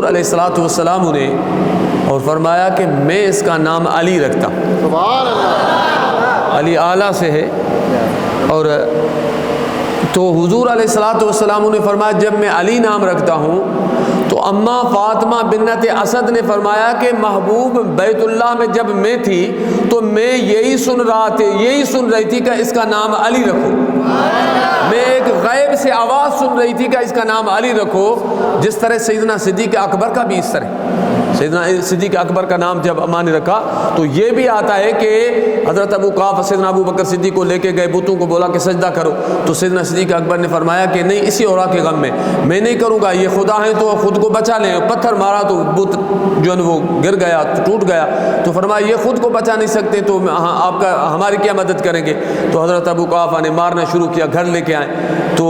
حضور علیہ الصلوۃ والسلام نے اور فرمایا کہ میں اس کا نام علی رکھتا ہوں. سبحان اللہ. علی اعلیٰ سے ہے. اور تو حضور علیہ الصلوۃ والسلام نے فرمایا جب میں علی نام رکھتا ہوں تو اماں فاطمہ بنت اسد نے فرمایا کہ محبوب بیت اللہ میں جب میں تھی تو میں یہی سن رہی تھی کہ اس کا نام علی رکھو. میں ایک غیب سے آواز سن رہی تھی کہ اس کا نام علی رکھو. جس طرح سیدنا صدیق اکبر کا بھی اس طرح سیدنا صدیق اکبر کا نام جب اماں نے رکھا تو یہ بھی آتا ہے کہ حضرت ابو قحافہ سیدنا ابو بکر صدیق کو لے کے گئے, بتوں کو بولا کہ سجدہ کرو, تو سیدنا صدیق اکبر نے فرمایا کہ نہیں, اسی اورا کے غم میں نہیں کروں گا, یہ خدا ہیں تو خود کو بچا لیں. پتھر مارا تو بت جو ہے وہ گر گیا, ٹوٹ گیا. تو فرمایا یہ خود کو بچا نہیں سکتے تو آپ ہماری کیا مدد کریں گے. تو حضرت ابو قحافہ نے مارنا شروع کیا, گھر لے کے آئے. تو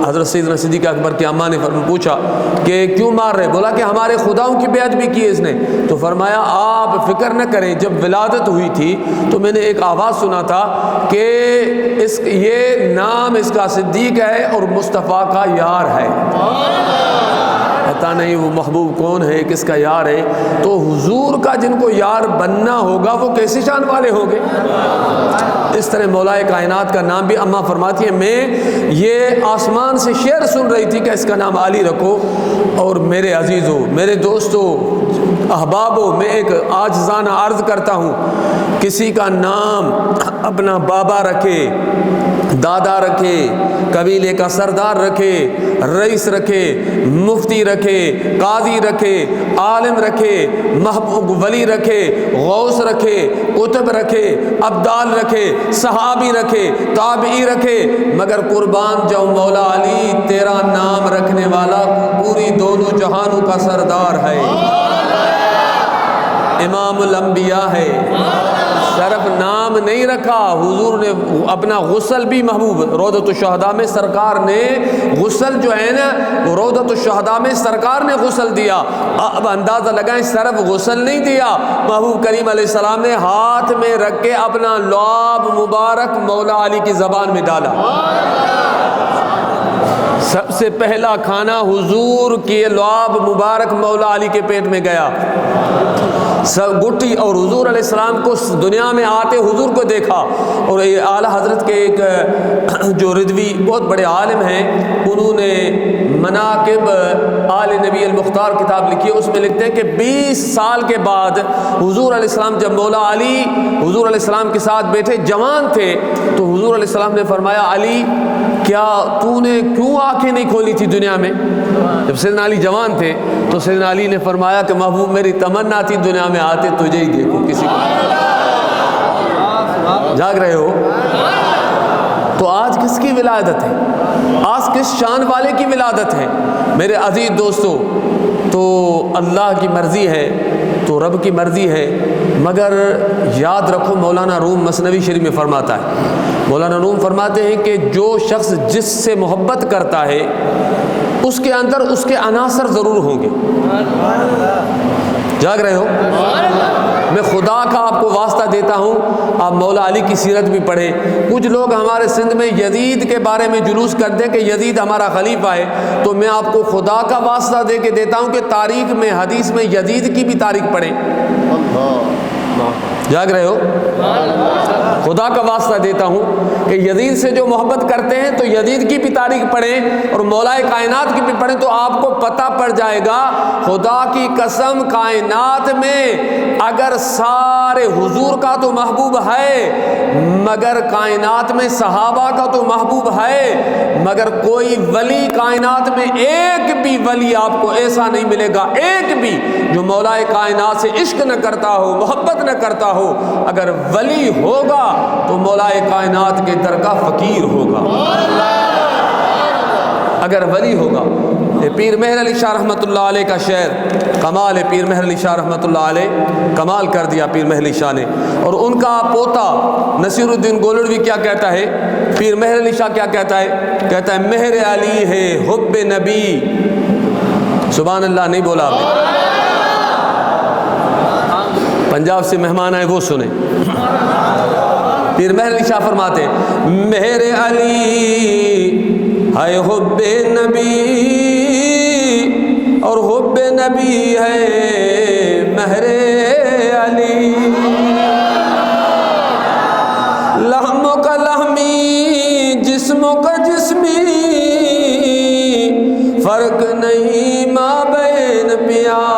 حضرت سیدنا صدیق اکبر کی اماں نے پوچھا کہ کیوں مار رہے؟ بولا کہ ہمارے خداؤں کی بے ادبی کی اس نے. تو فرمایا آپ فکر نہ کریں, جب ولادت ہوئی تھی تو میں نے ایک آواز سنا تھا کہ یہ نام اس کا صدیق ہے اور مصطفیٰ کا یار ہے. پتہ نہیں وہ محبوب کون ہے, کس کا یار ہے. تو حضور کا جن کو یار بننا ہوگا وہ کیسی شان والے ہوں گے. اس طرح مولا کائنات کا نام بھی اماں فرماتی ہیں میں یہ آسمان سے شعر سن رہی تھی کہ اس کا نام علی رکھو. اور میرے عزیزوں, میرے دوستوں, احبابوں, میں ایک عاجزانہ عرض کرتا ہوں, کسی کا نام اپنا بابا رکھے, دادا رکھے, قبیلے کا سردار رکھے, رئیس رکھے, مفتی رکھے, قاضی رکھے, عالم رکھے, محبوب ولی رکھے, غوث رکھے, قطب رکھے, ابدال رکھے, صحابی رکھے, تابعی رکھے, مگر قربان جاؤں مولا علی تیرا نام رکھنے والا پوری دونوں جہانوں کا سردار ہے, امام الانبیاء ہے. صرف نام نہیں رکھا, حضور نے اپنا غسل بھی محبوب روضۃ الشہداء میں سرکار نے غسل جو ہے نا روضۃ الشہداء میں سرکار نے غسل دیا. اب اندازہ لگائیں, صرف غسل نہیں دیا, محبوب کریم علیہ السلام نے ہاتھ میں رکھ کے اپنا لعاب مبارک مولا علی کی زبان میں ڈالا. سب سے پہلا کھانا حضور کی لعاب مبارک مولا علی کے پیٹ میں گیا. سب گٹی اور حضور علیہ السلام کو دنیا میں آتے حضور کو دیکھا. اور یہ اعلیٰ حضرت کے ایک جو رضوی بہت بڑے عالم ہیں, انہوں نے مناقب آل نبی المختار کتاب لکھی ہے. اس میں لکھتے ہیں کہ 20 سال کے بعد حضور علیہ السلام جب مولا علی حضور علیہ السلام کے ساتھ بیٹھے جوان تھے تو حضور علیہ السلام نے فرمایا علی کیا تو نے کیوں آنکھیں نہیں کھولی تھی دنیا میں؟ جب سیدنا علی جوان تھے تو سیدنا علی نے فرمایا کہ محبوب میری تمنا تھی دنیا میں آتے تجھے ہی دیکھو, کسی کو. جاگ رہے ہو؟ تو آج کس کی ولادت ہے؟ آج کس شان والے کی ولادت ہے میرے عزیز دوستو؟ تو اللہ کی مرضی ہے, تو رب کی مرضی ہے. مگر یاد رکھو مولانا روم مثنوی شریف میں فرماتا ہے, مولانا روم فرماتے ہیں کہ جو شخص جس سے محبت کرتا ہے اس کے اندر اس کے عناصر ضرور ہوں گے. جاگ رہے ہو؟ میں خدا کا آپ کو واسطہ دیتا ہوں, آپ مولا علی کی سیرت بھی پڑھیں. کچھ لوگ ہمارے سندھ میں یزید کے بارے میں جلوس کرتے ہیں کہ یزید ہمارا خلیفہ ہے, تو میں آپ کو خدا کا واسطہ دے کے دیتا ہوں کہ تاریخ میں حدیث میں یزید کی بھی تاریخ پڑھیں. جاگ رہے ہو؟ خدا کا واسطہ دیتا ہوں کہ یزید سے جو محبت کرتے ہیں تو یزید کی بھی تاریخ پڑھیں اور مولا کائنات کی بھی پڑھیں تو آپ کو پتہ پڑ جائے گا. خدا کی قسم کائنات میں اگر سارے حضور کا تو محبوب ہے, مگر کائنات میں صحابہ کا تو محبوب ہے, مگر کوئی ولی کائنات میں ایک بھی ولی آپ کو ایسا نہیں ملے گا, ایک بھی جو مولا کائنات سے عشق نہ کرتا ہو, محبت نہ کرتا ہو. اگر ولی ہوگا تو مولا کائنات کے درگاہ فقیر ہوگا. اگر ولی ہوگا. پیر مہر علی شاہ رحمۃ اللہ علیہ کا شعر کمال ہے. پیر مہر علی شاہ رحمۃ اللہ علیہ کمال کر دیا پیر مہر علی شاہ نے. اور ان کا پوتا نصیر الدین گولڑوی کیا کہتا ہے, پیر مہر علی شاہ کیا کہتا ہے؟ کہتا ہے مہر علی ہے حب نبی. سبحان اللہ نہیں بولا آپ نے؟ پنجاب سے مہمان آئے وہ سنیں. پیر مہر علی شاہ فرماتے ہیں مہر علی ہے حب نبی اور حب حب نبی ہے مہر علی، لحم کا لحمی جسم کا جسمی، فرق نہیں مابین پیار۔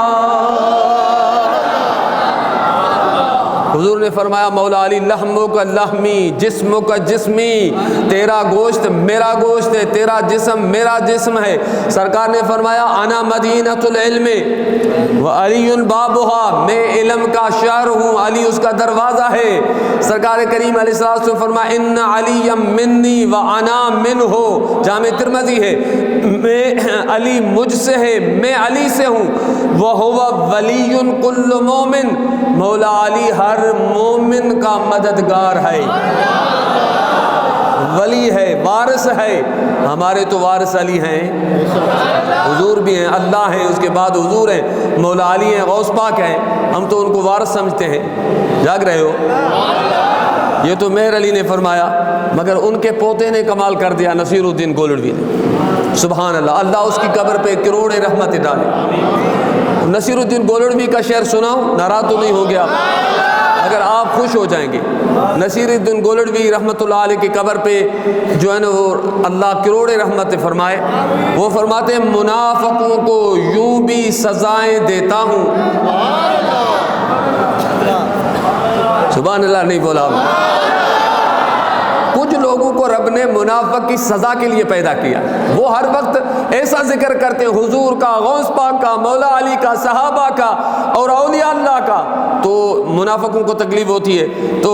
حضور نے فرمایا مولا علی لحم کا لحمی جسم کا جسمی، تیرا گوشت میرا گوشت ہے، تیرا جسم میرا جسم ہے۔ سرکار نے فرمایا انا مدینۃ العلم وعلی بابھا، میں علم کا شہر ہوں، علی اس کا دروازہ ہے۔ سرکار کریم علیہ الصلوۃ والسلام فرمایا ان علی منی وانا منہ، جامع ترمذی ہے، میں علی مجھ سے ہے میں علی سے ہوں۔ وہو ولی کل مومن، مولا علی ہر مومن کا مددگار ہے، ولی ہے، وارث ہے۔ ہمارے تو وارث علی ہیں، حضور بھی ہیں، اللہ ہے، اس کے بعد حضور ہیں، مولا علی ہیں، غوث پاک ہیں، ہم تو ان کو وارث سمجھتے ہیں۔ جاگ رہے ہو؟ یہ تو مہر علی نے فرمایا، مگر ان کے پوتے نے کمال کر دیا، نصیر الدین گولڑوی نے۔ سبحان اللہ، اللہ اس کی قبر پہ کروڑیں رحمت ڈالے۔ نصیر الدین گولڑوی کا شعر سناؤں؟ ناراض تو نہیں ہو گیا؟ اگر آپ خوش ہو جائیں گے، نصیر الدین گولڑوی رحمۃ اللہ علیہ کی قبر پہ جو ہے نا وہ اللہ کروڑیں رحمت فرمائے، وہ فرماتے ہیں منافقوں کو یوں بھی سزائیں دیتا ہوں۔ سبحان اللہ نہیں بولا؟ کچھ لوگوں کو رب نے منافق کی سزا کے لیے پیدا کیا، وہ ہر وقت ایسا ذکر کرتے ہیں حضور کا، غوث پاک کا، مولا علی کا، صحابہ کا اور اولیاء اللہ کا، تو منافقوں کو تکلیف ہوتی ہے۔ تو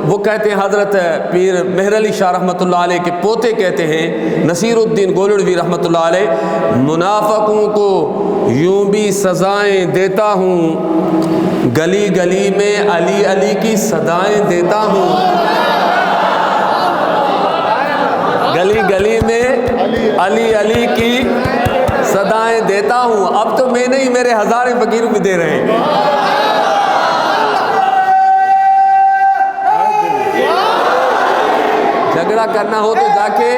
وہ کہتے ہیں، حضرت پیر مہر علی شاہ رحمۃ اللہ علیہ کے پوتے کہتے ہیں نصیر الدین گولڑوی رحمۃ اللہ علیہ، منافقوں کو یوں بھی سزائیں دیتا ہوں، گلی گلی میں علی علی کی صدائیں دیتا ہوں، گلی گلی میں علی علی کی صدائیں دیتا ہوں۔ اب تو میں نہیں، میرے ہزاریں فقیر بھی دے رہے ہیں۔ جھگڑا کرنا ہو تو جا کے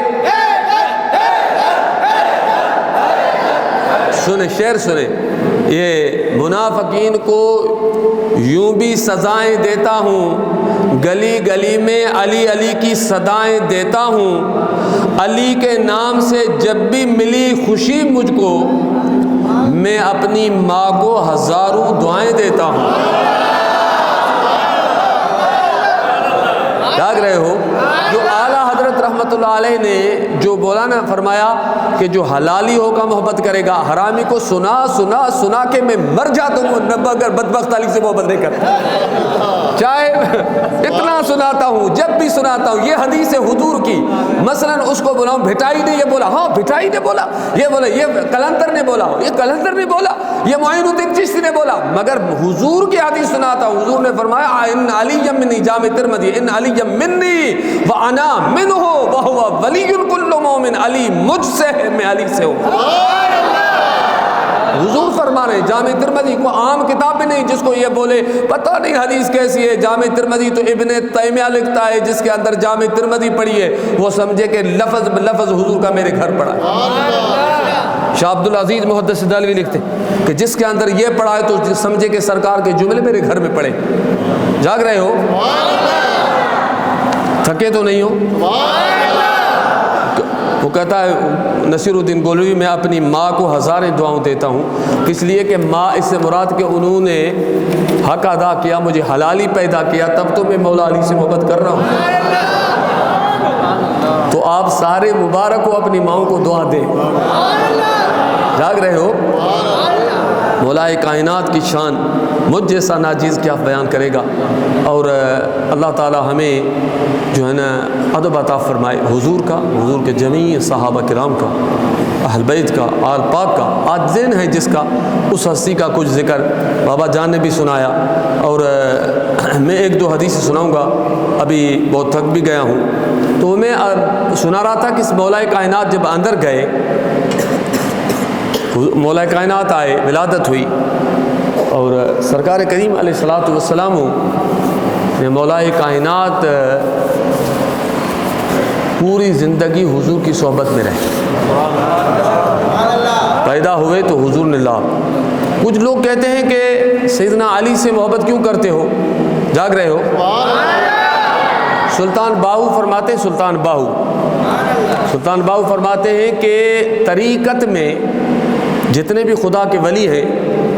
سنیں، شعر سنیں، یہ منافقین کو یوں بھی سزائیں دیتا ہوں، گلی گلی میں علی علی کی صدائیں دیتا ہوں، علی کے نام سے جب بھی ملی خوشی مجھ کو، میں اپنی ماں کو ہزاروں دعائیں دیتا ہوں۔ جاگ رہے ہو؟ جو اعلیٰ حضرت رحمۃ اللہ علیہ نے جو بولا نا، فرمایا کہ جو حلالی ہوگا محبت کرے گا، حرامی کو سنا سنا سنا کے میں مر جاتا ہوں مگر بدبخت علی سے محبت نہیں کرتا، چاہے اتنا سناتا ہوں، جب بھی سناتا ہوں۔ یہ حدیث ہے حضور کی، مثلا اس کو بولا بھٹائی نے یہ بولا، ہاں بھٹائی نے بولا، یہ بولا، یہ کلندر نے بولا، یہ کلندر نے بولا، یہ معین الدین چشتی نے بولا، مگر حضور کی حدیث سناتا ہوں۔ حضور نے فرمایا ان علی منی، جامع ترمذی، ان علی منی وانا منہ وہو ولی کل مومن، علی مجھ سے ہے میں علی سے ہوں۔ حضور فرما رہے ہیں، جامع ترمذی کو عام کتاب بھی نہیں جس کو یہ بولے پتہ نہیں حدیث کیسی ہے۔ جامع ترمذی تو ابن تیمیہ لکھتا ہے، جس کے اندر جامع ترمذی پڑھی ہے وہ سمجھے کہ لفظ بلفظ حضور کا میرے گھر پڑا ہے۔ شاہ عبد العزیز محدث دہلوی لکھتے کہ جس کے اندر یہ پڑھا ہے تو سمجھے کہ سرکار کے جملے میرے گھر میں پڑے۔ جاگ رہے ہو؟ تھکے تو نہیں ہو؟ وہ کہتا ہے نصیر الدین گولڑوی، میں اپنی ماں کو ہزاریں دعاؤں دیتا ہوں، اس لیے کہ ماں، اس سے مراد کہ انہوں نے حق ادا کیا، مجھے حلالی پیدا کیا، تب تو میں مولا علی سے محبت کر رہا ہوں۔ تو آپ سارے مبارک ہو، اپنی ماؤں کو دعا دیں۔ جاگ رہے ہو؟ مولا کائنات کی شان مجھ جیسا ناجیز کیا بیان کرے گا۔ اور اللہ تعالی ہمیں جو ہے نا ادب عطا فرمائے حضور کا، حضور کے جمیع صحابہ کرام کا، اہل بیت کا، آل پاک کا۔ آج دن ہے جس کا، اس ہستی کا کچھ ذکر بابا جان نے بھی سنایا، اور میں ایک دو حدیث سناؤں گا، ابھی بہت تھک بھی گیا ہوں۔ تو میں سنا رہا تھا کہ اس مولا کائنات جب اندر گئے، مولا کائنات آئے، ولادت ہوئی، اور سرکار کریم علیہ الصلوۃ والسلام نے مولا کائنات پوری زندگی حضور کی صحبت میں رہے۔ پیدا ہوئے تو حضور نے لا۔ کچھ لوگ کہتے ہیں کہ سیدنا علی سے محبت کیوں کرتے ہو؟ جاگ رہے ہو؟ سلطان باہو فرماتے ہیں، سلطان باہو فرماتے ہیں کہ طریقت میں جتنے بھی خدا کے ولی ہیں،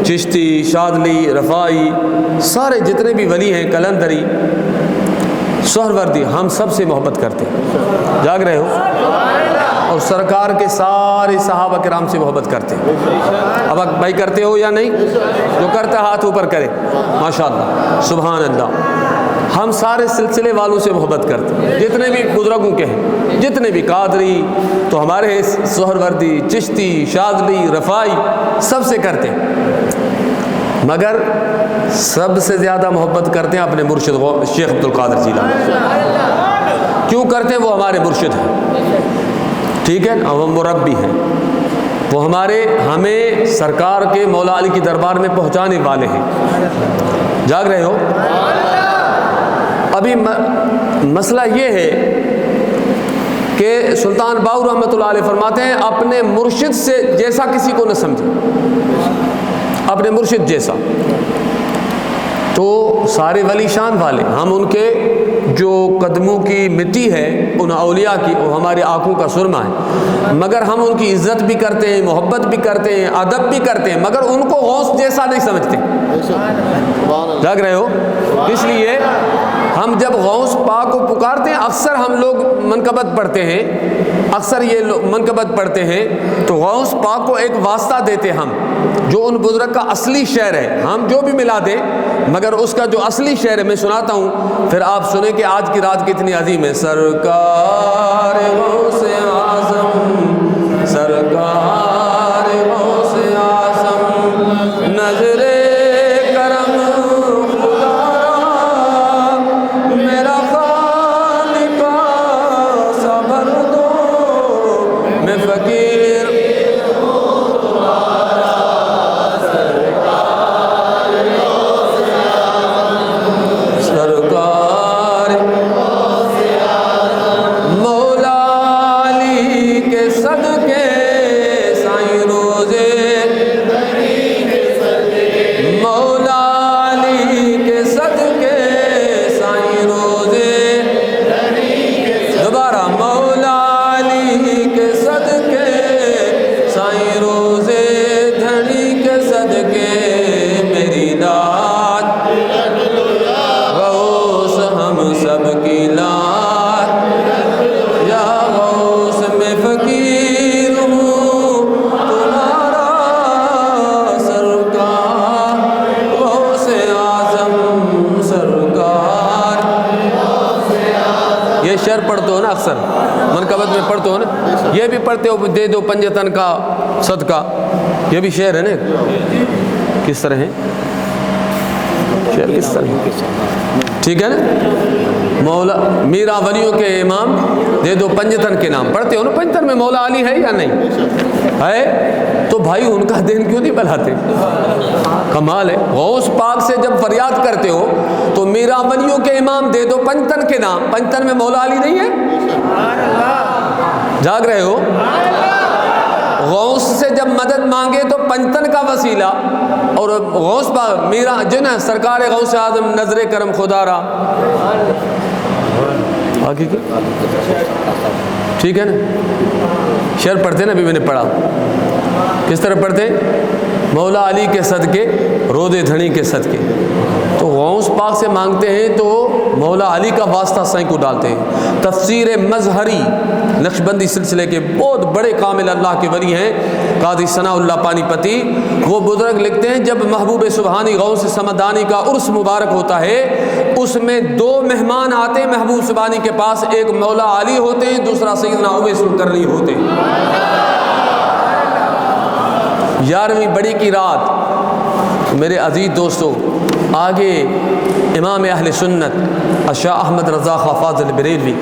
چشتی، شاذلی، رفاعی، سارے جتنے بھی ولی ہیں، قلندری، سہروردی، ہم سب سے محبت کرتے ہیں۔ جاگ رہے ہو؟ اور سرکار کے سارے صحابہ کرام سے محبت کرتے ہیں۔ اب بھائی کرتے ہو یا نہیں؟ جو کرتا ہاتھ اوپر کرے، ماشاءاللہ، سبحان اللہ۔ ہم سارے سلسلے والوں سے محبت کرتے ہیں، جتنے بھی بزرگوں کے ہیں، جتنے بھی قادری تو ہمارے سہروردی، چشتی، شاذلی، رفاعی، سب سے کرتے ہیں، مگر سب سے زیادہ محبت کرتے ہیں اپنے مرشد شیخ عبد القادر جیلانی۔ کیوں کرتے ہیں؟ وہ ہمارے مرشد ہیں، ٹھیک ہے نا، وہ مربی ہیں، وہ ہمیں سرکار کے مولا علی کی دربار میں پہنچانے والے ہیں۔ جاگ رہے ہو؟ ابھی مسئلہ یہ ہے کہ سلطان باہو رحمۃ اللہ علیہ فرماتے ہیں اپنے مرشد سے جیسا کسی کو نہ سمجھے، اپنے مرشد جیسا۔ تو سارے ولی شان والے، ہم ان کے جو قدموں کی مٹی ہے، ان اولیاء کی، وہ ہماری آنکھوں کا سرما ہے، مگر ہم ان کی عزت بھی کرتے ہیں، محبت بھی کرتے ہیں، ادب بھی کرتے ہیں، مگر ان کو غوث جیسا نہیں سمجھتے۔ جاگ رہے ہو؟ اس لیے ہم جب غوث پاک کو پکارتے ہیں، اکثر ہم لوگ منقبت پڑھتے ہیں، اکثر یہ لوگ منقبت پڑھتے ہیں، تو غوث پاک کو ایک واسطہ دیتے ہم، جو ان بزرگ کا اصلی شعر ہے، ہم جو بھی ملا دیں، مگر اس کا جو اصلی شعر ہے میں سناتا ہوں، پھر آپ سنیں کہ آج کی رات کتنی عظیم ہے۔ سرکار غوث اعظم، سرکار غوث اعظم، نظر کرم خدا میرا خالق صبر دو، میں فقیر پڑھتے ہو نا، اکثر منقبت میں پڑھتے ہو نا، یہ بھی پڑھتے ہو، دے دو پنجتن کا صدقہ، یہ بھی شعر ہے نا۔ کس طرح ہے شعر؟ کس طرح؟ ٹھیک ہے نا، مولا میرا ولیوں کے امام دے دو پنجتن کے نام، پڑھتے ہو نا۔ پنجتن میں مولا علی ہے یا نہیں ہے؟ تو بھائی ان کا دین کیوں نہیں بلاتے؟ کمال ہے۔ غوث پاک سے جب فریاد کرتے ہو تو میرا ولیوں کے امام دے دو پنجتن کے نام، پنجتن میں مولا علی نہیں ہے؟ جاگ رہے ہو؟ غوث سے جب مدد مانگے تو پنجتن کا وسیلہ، اور غوث پاک میرا جو نا سرکار غوث اعظم، نظر کرم خدا را، آگے کی ٹھیک ہے نا۔ شعر پڑھتے نا، ابھی میں نے پڑھا، کس طرح پڑھتے؟ مولا علی کے صدقے، رودے دھنی کے صدقے۔ تو غوث پاک سے مانگتے ہیں تو مولا علی کا واسطہ سائیں کو ڈالتے ہیں۔ تفسیر مظہری نقشبندی سلسلے کے بہت بڑے کامل اللہ کے ولی ہیں، قاضی ثناء اللہ پانی پتی، وہ بزرگ لکھتے ہیں جب محبوب سبحانی غوث سمدانی کا عرس مبارک ہوتا ہے، اس میں دو مہمان آتے ہیں محبوب سبحانی کے پاس، ایک مولا علی ہوتے ہیں، دوسرا سیدنا اویس القرنی ہوتے ہیں۔ 11ویں بڑی کی رات، میرے عزیز دوستو، آگے امام اہل سنت شاہ احمد رضا خواہ فاضل بریلوی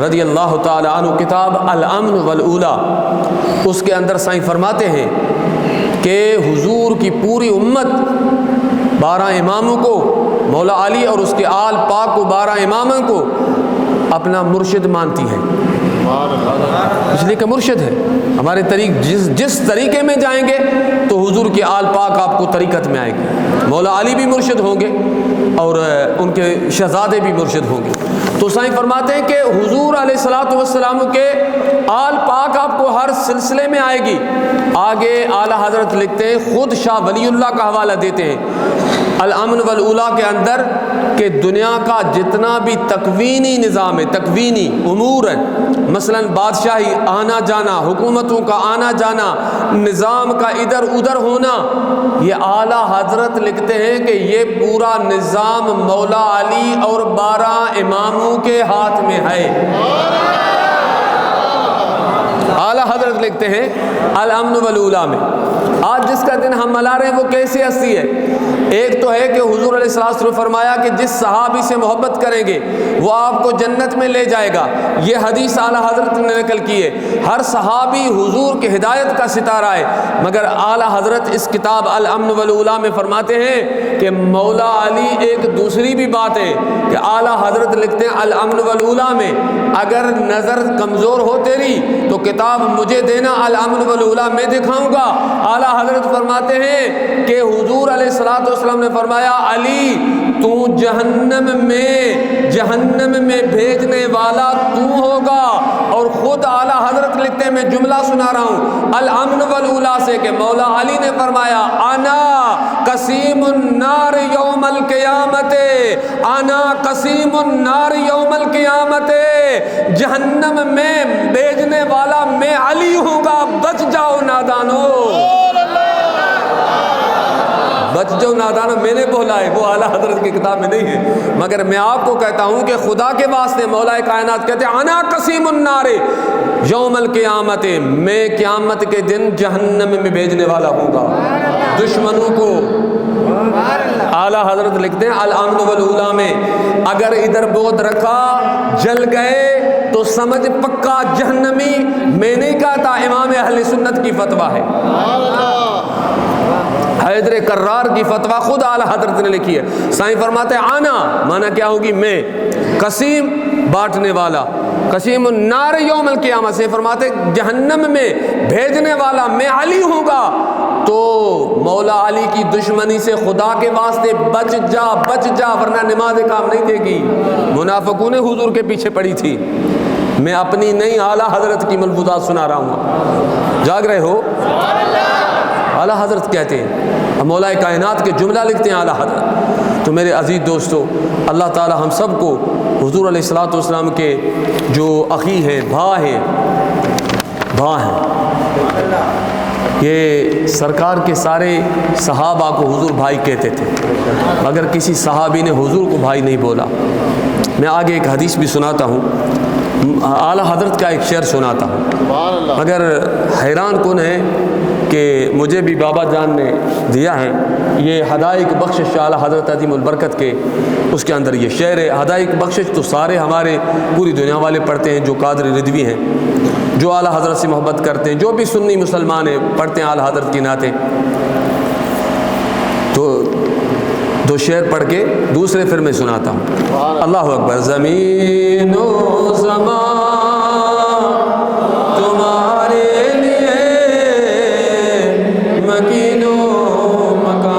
رضی اللہ تعالی عنہ، کتاب الامن والاولا، اس کے اندر سائیں فرماتے ہیں کہ حضور کی پوری امت 12 اماموں کو، مولا علی اور اس کے آل پاک کو 12 اماموں کو اپنا مرشد مانتی ہے۔ اس لیے کہ مرشد ہے ہمارے جس طریقے میں جائیں گے تو حضور کی آل پاک آپ کو طریقت میں آئے گی. مولا علی بھی مرشد ہوں گے اور ان کے شہزادے بھی مرشد ہوں گے. تو سائیں فرماتے ہیں کہ حضور علیہ الصلوۃ والسلام کے آل پاک آپ کو ہر سلسلے میں آئے گی. آگے اعلیٰ حضرت لکھتے ہیں، خود شاہ ولی اللہ کا حوالہ دیتے ہیں الامن والاولیٰ کے اندر کہ دنیا کا جتنا بھی تکوینی نظام ہے، تکوینی امور ہے، مثلا بادشاہی آنا جانا، حکومتوں کا آنا جانا، نظام کا ادھر ادھر ہونا، یہ اعلیٰ حضرت لکھتے ہیں کہ یہ پورا نظام مولا علی اور 12 اماموں کے ہاتھ میں ہے. اعلیٰ حضرت لکھتے ہیں الامن والاولیٰ میں. آج جس کا دن ہم منا رہے ہیں وہ کیسی ہستی ہے؟ ایک تو ہے کہ حضور علیہ الصلوۃ والسلام نے فرمایا کہ جس صحابی سے محبت کریں گے وہ آپ کو جنت میں لے جائے گا. یہ حدیث اعلیٰ حضرت نے نقل کی ہے. ہر صحابی حضور کی ہدایت کا ستارہ ہے، مگر اعلیٰ حضرت اس کتاب الامن والاولیٰ میں فرماتے ہیں کہ مولا علی ایک دوسری بھی بات ہے کہ اعلیٰ حضرت لکھتے ہیں الامن والاولیٰ میں اگر نظر کمزور ہو تیری تو کتاب مجھے دینا، الامن والاولیٰ میں دکھاؤں گا. اعلیٰ حضرت فرماتے ہیں کہ حضور علیہ الصلوۃ والسلام نے فرمایا علی تو جہنم میں بھیجنے والا تو ہوگا. اور خود اعلیٰ حضرت لکھتے ہیں، میں جملہ سنا رہا ہوں الامن والاولیٰ سے کہ مولا علی نے فرمایا انا قسیم النار یوم القیامت، انا قسیم النار یوم القیامت، جہنم میں بھیجنے والا میں علی ہوں گا، بچ جاؤ نادانو، بچ جو نادانو. میں نے بولا ہے، وہ اعلیٰ حضرت کی کتاب میں نہیں ہے، مگر میں آپ کو کہتا ہوں کہ خدا کے واسطے مولا کائنات کہتے ہیں انا قسیم النار یوم القیامت، میں قیامت کے دن جہنم میں بھیجنے والا ہوں گا دشمنوں کو. اعلیٰ حضرت لکھتے ہیں الامن والاولیٰ میں اگر ادھر بودھ رکھا جل گئے تو سمجھ پکا جہنمی. میں نہیں کہتا، امام اہل سنت کی فتویٰ ہے، حیدر کرار کی فتویٰ خود اعلیٰ حضرت نے لکھی ہے. سائیں فرماتے ہیں آنا مانا کیا ہوگی؟ میں. قسیم بانٹنے والا، قسیم النار یوم القیامہ سے فرماتے جہنم میں بھیجنے والا میں علی ہوں گا. تو مولا علی کی دشمنی سے خدا کے واسطے بچ جا ورنہ نماز کام نہیں دے گی. منافقوں نے حضور کے پیچھے پڑی تھی، میں اپنی نہیں اعلیٰ حضرت کی ملفوظات سنا رہا ہوں. جاگ رہے ہو؟ اعلیٰ حضرت کہتے ہیں، مولا کائنات کے جملہ لکھتے ہیں اعلیٰ حضرت. تو میرے عزیز دوستو، اللہ تعالی ہم سب کو حضور علیہ الصلوۃ والسلام کے جو اخی ہیں، بھا ہیں، یہ سرکار کے سارے صحابہ کو حضور بھائی کہتے تھے، مگر کسی صحابی نے حضور کو بھائی نہیں بولا. میں آگے ایک حدیث بھی سناتا ہوں، اعلیٰ حضرت کا ایک شعر سناتا ہوں، مگر حیران کن ہے کہ مجھے بھی بابا جان نے دیا ہے یہ ہدایق بخشش اعلیٰ حضرت عظیم البرکت کے، اس کے اندر یہ شعر ہے. ہدایق بخشش تو سارے ہمارے پوری دنیا والے پڑھتے ہیں جو قادری رضوی ہیں، جو اعلیٰ حضرت سے محبت کرتے ہیں، جو بھی سنی مسلمان ہیں پڑھتے ہیں اعلیٰ حضرت کی نعتیں. تو دو شعر پڑھ کے دوسرے پھر میں سناتا ہوں. اللہ اکبر. زمین و زمان تمہارے لیے مکین و مکان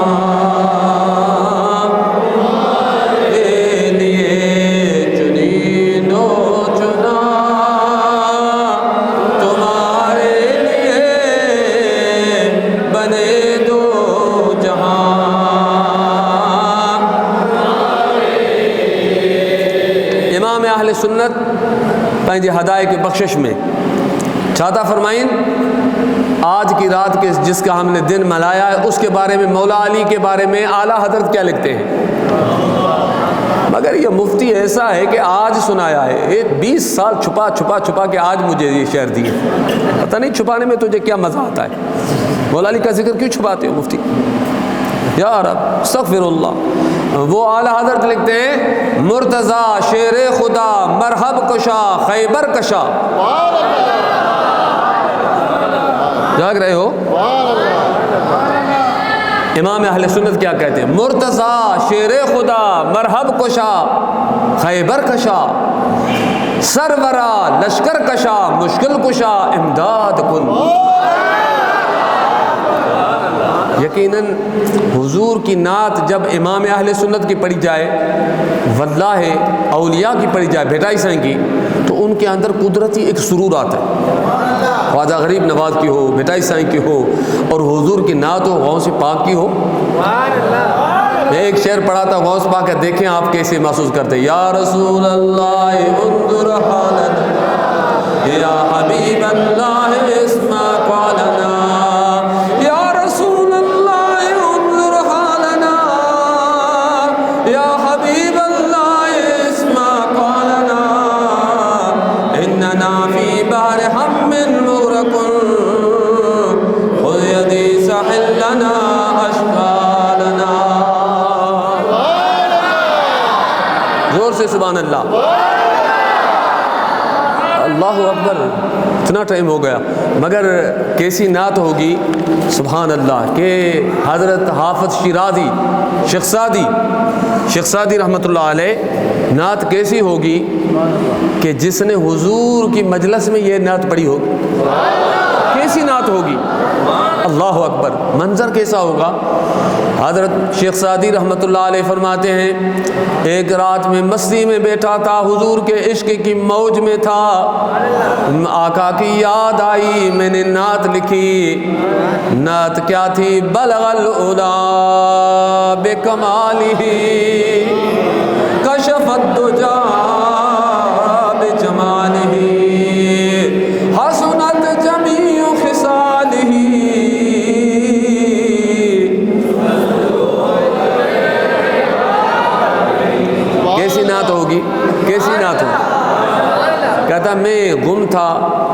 تمہارے لیے چنین و چنا تمہارے لیے بنے دو جہاں. امام اہل سنت پنجی ہدایق بخشش میں چاہتا فرمائیں آج کی رات کے جس کا ہم نے دن منایا ہے اس کے بارے میں، مولا علی کے بارے میں اعلیٰ حضرت کیا لکھتے ہیں. مگر یہ مفتی ایسا ہے کہ آج سنایا ہے، 20 سال چھپا کے آج مجھے یہ شعر دیے. پتہ نہیں چھپانے میں تجھے کیا مزہ آتا ہے، مولا علی کا ذکر کیوں چھپاتے ہو مفتی؟ یا رب استغفر اللہ. وہ اعلیٰ حضرت لکھتے ہیں مرتضیٰ شیر خدا مرحب کشا خیبر کشا. جاگ رہے ہو؟ امام اہل سنت کیا کہتے ہیں؟ مرتضیٰ شیر خدا مرحب کشا خیبر کشا. سرورا لشکر کشا مشکل کشا امداد کن. یقیناً حضور کی نعت جب امام اہل سنت کی پڑھی جائے، واللہ اولیاء کی پڑھی جائے، بھیٹائی سائیں کی، تو ان کے اندر قدرتی ایک سرور آتا ہے. خواجہ غریب نواز کی ہو، بھیٹائی سائیں کی ہو، اور حضور کی نعت ہو، غوث پاک کی ہو. میں ایک شعر پڑھا تھا غوث پاک کا، دیکھیں آپ کیسے محسوس کرتے. یا رسول اللہ انظر حالنا، یا حبیب اللہ اسمع قولنا، یا رسول اللہ انظر حالنا، یا حبیب اللہ اسمع قولنا، اننا فی بحر ہم مغرق، خذ یدی ساحل لنا اشغالنا. زور سے سبحان اللہ. اللہ اکبر. اتنا ٹائم ہو گیا مگر کیسی نعت ہوگی سبحان اللہ کہ حضرت حافظ شیرازی شیخ سعدی رحمۃ اللہ علیہ نعت کیسی ہوگی کہ جس نے حضور کی مجلس میں یہ نعت پڑھی ہوگی، کیسی نعت ہوگی. اللہ اکبر. منظر کیسا ہوگا. حضرت شیخ سعدی رحمۃ اللہ علیہ فرماتے ہیں ایک رات میں مستی میں بیٹھا تھا، حضور کے عشق کی موج میں تھا، آقا کی یاد آئی، میں نے نعت لکھی. نعت کیا تھی؟ بلغ العلا بکمالہ کشف الدجا بجمالہ حسنت جمیع خصالہ. کیسی نعت ہوگی، کیسی نعت ہوگی. کہتا میں گم تھا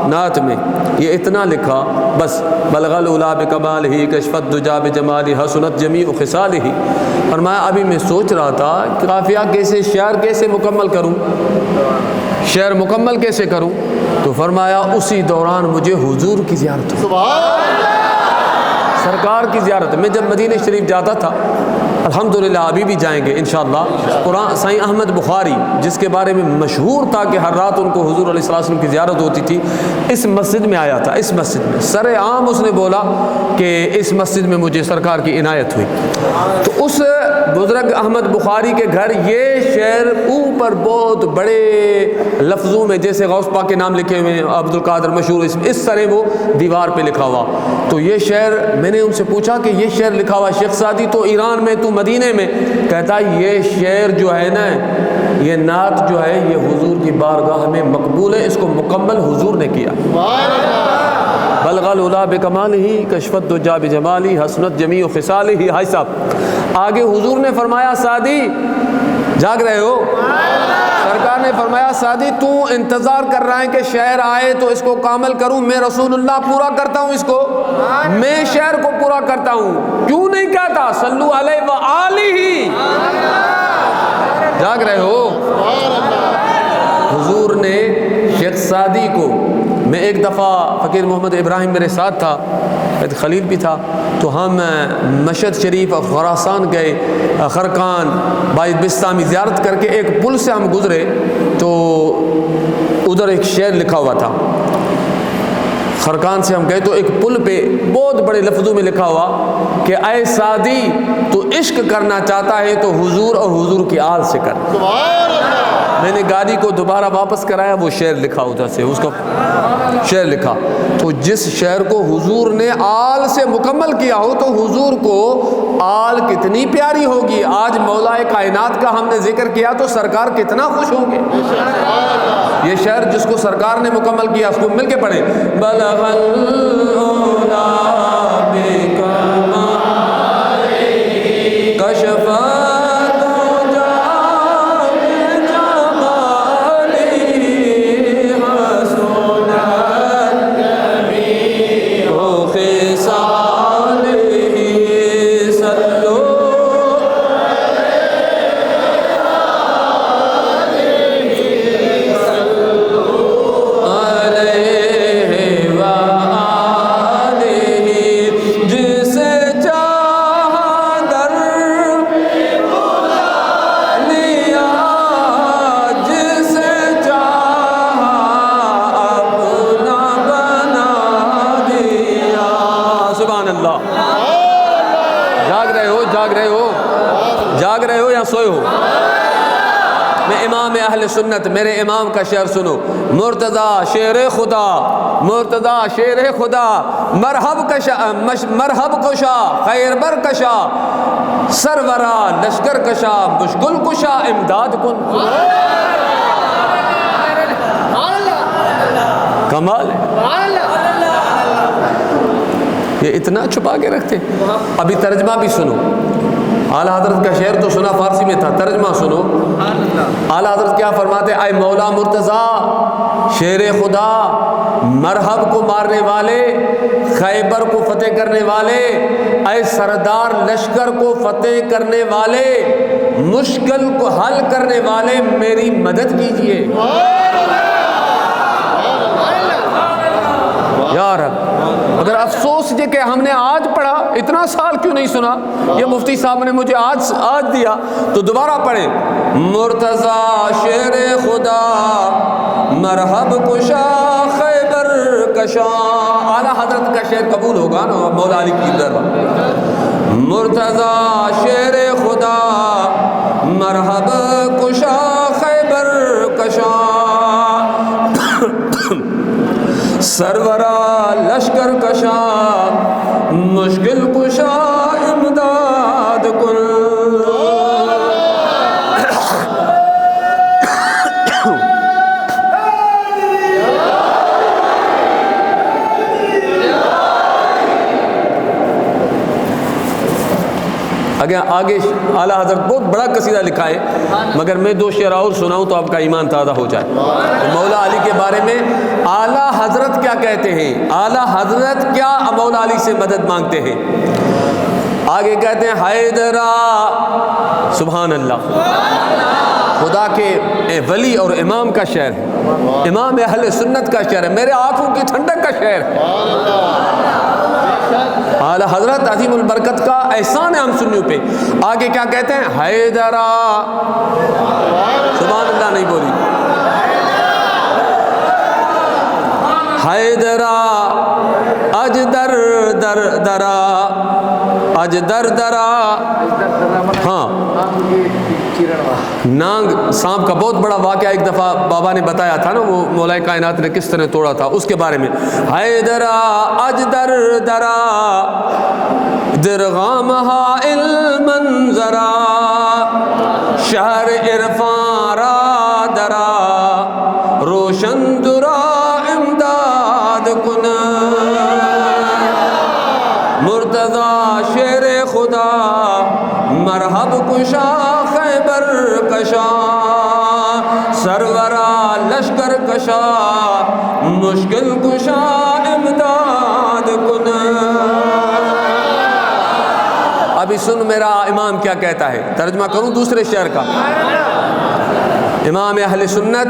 نعت میں، یہ اتنا لکھا بس. بلغ العلا بکمالہ کشف الدجا بجمالہ حسنت جمیع خصالہ. فرمایا ابھی میں سوچ رہا تھا قافیہ کیسے، شعر کیسے مکمل کروں، شعر مکمل کیسے کروں. تو فرمایا اسی دوران مجھے حضور کی زیارت ہوئی، سرکار کی زیارت. میں جب مدینہ شریف جاتا تھا، الحمدللہ ابھی بھی جائیں گے انشاءاللہ، قرآن سائیں احمد بخاری جس کے بارے میں مشہور تھا کہ ہر رات ان کو حضور علیہ السلام کی زیارت ہوتی تھی، اس مسجد میں آیا تھا. اس مسجد میں سر عام اس نے بولا کہ اس مسجد میں مجھے سرکار کی عنایت ہوئی. تو اس بزرگ احمد بخاری کے گھر یہ شعر اوپر بہت بڑے لفظوں میں جیسے غوث پاک کے نام لکھے ہوئے ہیں، عبد القادر مشہور، اس طرح وہ دیوار پہ لکھا ہوا. تو یہ شعر میں نے ان سے پوچھا کہ یہ شعر لکھا ہوا شیخ سعدی تو ایران میں، تو مدینے میں. کہتا یہ شعر جو ہے نا، یہ نعت جو ہے یہ حضور کی بارگاہ میں مقبول ہے، اس کو مکمل حضور نے کیا. بلغ العلا بکمالہ کشف الدجا بجمالہ حسنت جمیع خصالہ. ہائی صاحب آگے حضور نے فرمایا سعدی جاگ رہے ہو؟ سرکار نے فرمایا سعدی تو انتظار کر رہا ہے کہ شعر آئے تو اس کو کامل کروں، میں رسول اللہ پورا کرتا ہوں، اس کو میں شعر کو پورا کرتا ہوں. کیوں نہیں کہتا صلو علیہ وآلہ؟ جاگ رہے ہو؟ حضور نے شیخ سعدی کو، میں ایک دفعہ فقیر محمد ابراہیم میرے ساتھ تھا، خلیل بھی تھا، تو ہم مشہد شریف اور خراسان گئے، خرقان بائی بستامی زیارت کر کے ایک پل سے ہم گزرے تو ادھر ایک شعر لکھا ہوا تھا. خرقان سے ہم گئے تو ایک پل پہ بہت بڑے لفظوں میں لکھا ہوا کہ اے سعدی تو عشق کرنا چاہتا ہے تو حضور اور حضور کی آل سے کر. میں نے گاڑی کو دوبارہ واپس کرایا، وہ شعر لکھا ادھر سے، اس کا شعر لکھا. تو جس شعر کو حضور نے آل سے مکمل کیا ہو تو حضور کو آل کتنی پیاری ہوگی. آج مولا کائنات کا ہم نے ذکر کیا تو سرکار کتنا خوش ہوں گے. یہ شعر جس کو سرکار نے مکمل کیا اس کو مل کے پڑھیں. بلغ العلا بکمالہ کشف جاگ رہے ہو یا سوئے ہو؟ میں امام اہل سنت، میرے امام کا شعر سنو، مرتضی شیر خدا، مرتضی شیر خدا، مرحب کشا خیر بر کشا، سرورا لشکر کشا مشکل کشا امداد کن۔ کمال ہے، یہ اتنا چھپا کے رکھتے۔ ابھی ترجمہ بھی سنو، اعلیٰ حضرت کا شعر تو سنا فارسی میں تھا، ترجمہ سنو۔ اعلیٰ حضرت کیا فرماتے؟ اے مولا مرتضیٰ شیر خدا، مرحب کو مارنے والے، خیبر کو فتح کرنے والے، اے سردار لشکر کو فتح کرنے والے، مشکل کو حل کرنے والے، میری مدد کیجئے یا رب۔ مگر افسوس یہ کہ ہم نے آج پڑھا، اتنا سال کیوں نہیں سنا؟ یہ مفتی صاحب نے مجھے آج دیا تو دوبارہ پڑھیں۔ مرتضی شیر خدا، مرحب کشا خیبر کشا۔ اعلیٰ حضرت کا شعر قبول ہوگا نا مولا علی کی دربار۔ مرتضی شیر خدا، مرحب کشا خیبر کشا، سرورا لشکر کشا مشکل کشا امداد کن۔ آگے اعلیٰ حضرت بہت بڑا قصیدہ لکھا ہے، مگر میں دو شعر اور سناؤں تو آپ کا ایمان تازہ ہو جائے۔ مولا علی کے بارے میں اعلیٰ حضرت کیا کہتے ہیں، اعلیٰ حضرت کیا مولا علی سے مدد مانگتے ہیں؟ آگے کہتے ہیں حیدرا، سبحان اللہ، خدا کے ولی اور امام کا شعر ہے، امام اہل سنت کا شعر ہے، میرے آنکھوں کی ٹھنڈک کا شعر ہے۔ اعلیٰ حضرت عظیم البرکت کا احسان ہے ہم سنیوں پہ۔ آگے کیا کہتے ہیں؟ حیدرا، سبحان اللہ نہیں بولی، حیدرا اجدر در درا، اجدر درا، ہاں نانگ سانپ کا بہت بڑا واقعہ ایک دفعہ بابا نے بتایا تھا نا، وہ مولا کائنات نے کس طرح توڑا تھا، اس کے بارے میں۔ حیدرا اجدر درا، درغام حائل منظرا، شہر عرفان را درا، روشن درا امداد کن۔ مرتضی شیر خدا، مرحب کشا خیبر کشا، سرورا لشکر کشا مشکل کشا امداد کن۔ ابھی سن میرا امام کیا کہتا ہے، ترجمہ کروں دوسرے شعر کا۔ امام اہل سنت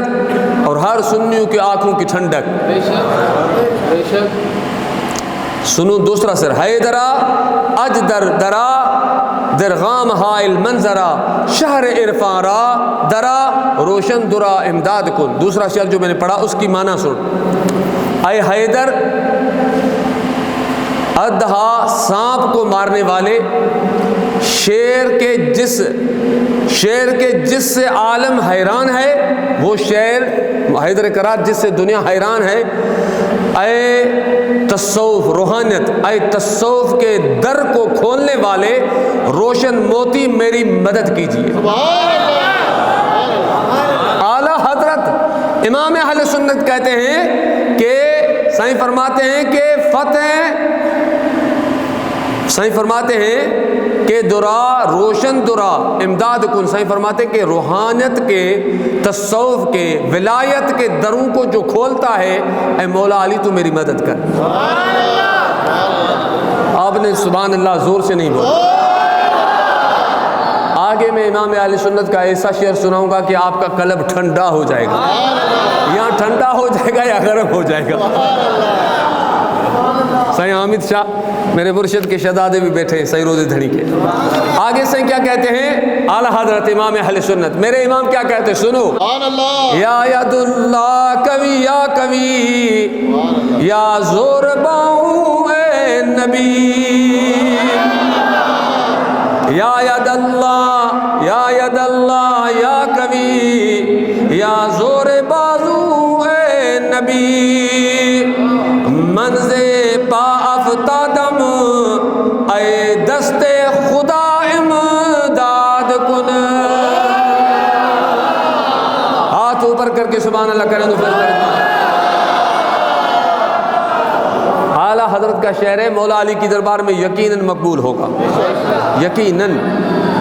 اور ہر سنیوں کی آنکھوں کی ٹھنڈک، سنو دوسرا سر۔ حیدرا اجدر درا، درغام حائل منظرا، شہر عرفان را درا، روشن درا امداد کن۔ دوسرا شعر جو میں نے پڑھا اس کی معنی سن۔ اے حیدر، ادھا سانپ کو مارنے والے، شیر کے جس سے عالم حیران ہے، وہ شیر حیدر کرات جس سے دنیا حیران ہے۔ اے تصوف روحانیت، اے تصوف کے در کو کھولنے والے، روشن موتی میری مدد کیجیے۔ اعلیٰ حضرت امام اہل سنت کہتے ہیں کہ سائیں فرماتے ہیں کہ سائیں فرماتے ہیں کہ درا روشن درا امداد کن، سائیں فرماتے ہیں کہ روحانیت کے، تصوف کے، ولایت کے دروں کو جو کھولتا ہے، اے مولا علی تو میری مدد کر۔ آپ نے سبحان اللہ زور سے نہیں بولا۔ آگے میں امام اہل سنت کا ایسا شعر سناؤں گا کہ آپ کا قلب ٹھنڈا ہو جائے گا، یا ٹھنڈا ہو جائے گا یا گرم ہو جائے گا۔ سائیں حامد شاہ میرے مرشد کے شہزادے بھی بیٹھے ہیں، سائیں روزے دھڑی کے۔ آگے سائیں کیا کہتے ہیں اعلیٰ حضرت امام اہل سنت، میرے امام کیا کہتے ہیں سنو۔ یا ید اللہ کبھی یا کبھی، یا زور باؤں اے نبی، یا ید اللہ یا ید اللہ یا قوی یا زور بازو اے نبی منز پا افتادم اے دست خدا امداد کن. ہاتھ اوپر کر کے سبحان اللہ کریں تو پھر اعلیٰ حضرت کا شعر ہے مولا علی کی دربار میں یقیناً مقبول ہوگا، یقیناً،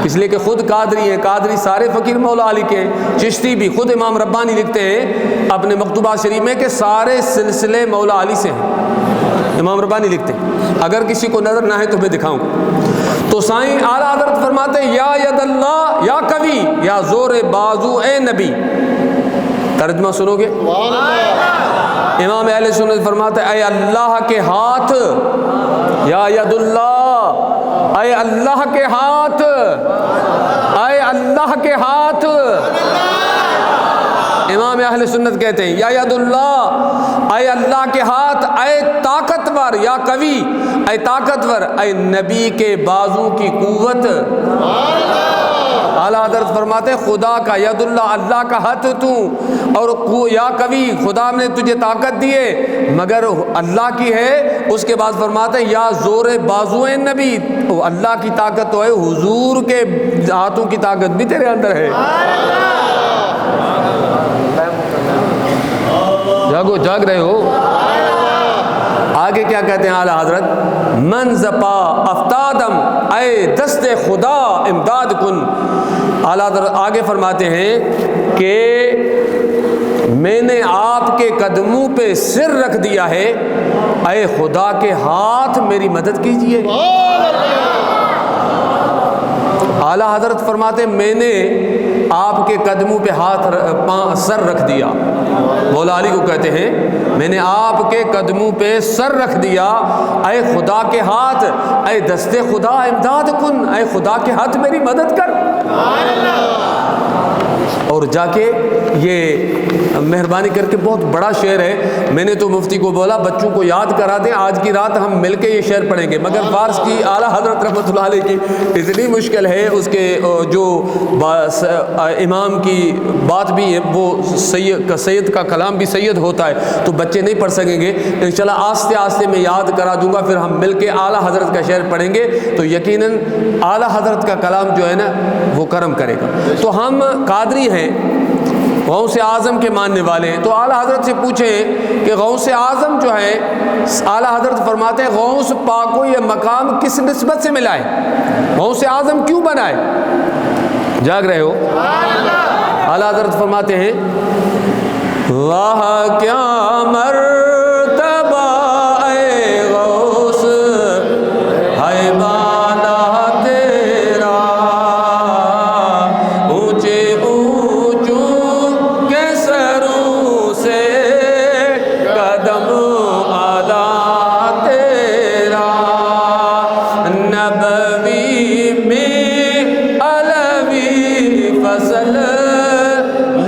اس لیے کہ خود قادری ہیں، قادری سارے فقیر مولا علی کے ہیں، چشتی بھی، خود امام ربانی لکھتے ہیں اپنے مکتوبات شریف میں کہ سارے سلسلے مولا علی سے ہیں. امام ربانی لکھتے ہیں، اگر کسی کو نظر نہ ہے تو میں دکھاؤں. تو سائیں اعلیٰ حضرت فرماتے ہیں یا ید اللہ یا قوی یا زور بازو اے نبی. ترجمہ سنو گے؟ امام اہل سنت فرماتے ہیں اے اللہ کے ہاتھ، یا ید اللہ، اے اللہ کے ہاتھ، اے اللہ کے ہاتھ. امام اہل سنت کہتے ہیں یا ید اللہ، اے اللہ کے ہاتھ، اے طاقتور، یا قوی، اے طاقتور، اے نبی کے بازو کی قوت. اعلیٰ حضرت فرماتے ہیں خدا کا ید اللہ، اللہ کا ہاتھ تو، اور یا قوی، خدا نے تجھے طاقت دی ہے مگر اللہ کی ہے. اس کے بعد فرماتے ہیں یا زور بازو نبی، اللہ کی طاقت تو ہے، حضور کے ہاتھوں کی طاقت بھی تیرے اندر ہے. جاگو، جاگ رہے ہو؟ آگے کیا کہتے ہیں اعلیٰ حضرت؟ من زپا افتادم اے دست خدا امداد کن. اعلیٰ حضرت آگے فرماتے ہیں کہ میں نے آپ کے قدموں پہ سر رکھ دیا ہے، اے خدا کے ہاتھ میری مدد کیجیے. اعلیٰ حضرت فرماتے ہیں میں نے آپ کے قدموں پہ سر رکھ دیا. مولا علی کو کہتے ہیں میں نے آپ کے قدموں پہ سر رکھ دیا، اے خدا کے ہاتھ، اے دست خدا امداد کن، اے خدا کے ہاتھ میری مدد کر. اور جا کے یہ مہربانی کر کے بہت بڑا شعر ہے، میں نے تو مفتی کو بولا بچوں کو یاد کرا دیں، آج کی رات ہم مل کے یہ شعر پڑھیں گے، مگر فارس کی اعلیٰ حضرت رحمۃ اللہ علیہ کی اتنی مشکل ہے، اس کے جو امام کی بات بھی ہے وہ سید کا کلام بھی سید ہوتا ہے تو بچے نہیں پڑھ سکیں گے. انشاءاللہ آہستہ آہستہ میں یاد کرا دوں گا، پھر ہم مل کے اعلیٰ حضرت کا شعر پڑھیں گے تو یقیناً اعلیٰ حضرت کا کلام جو ہے نا وہ کرم کرے گا. تو ہم قادری ہیں، غوث اعظم کے ماننے والے ہیں، تو اعلیٰ حضرت سے پوچھیں کہ غوث اعظم جو ہے، اعلیٰ حضرت فرماتے ہیں غوث پاک کو یہ مقام کس نسبت سے ملا ہے، غوث اعظم کیوں بنا ہے؟ جاگ رہے ہو؟ اعلیٰ حضرت فرماتے ہیں واہ کیا مرتبہ اے غوث ہے بالا تیرا، اونچے اونچوں کے سروں سے قدم اعلیٰ تیرا، نبوی میں علوی فصل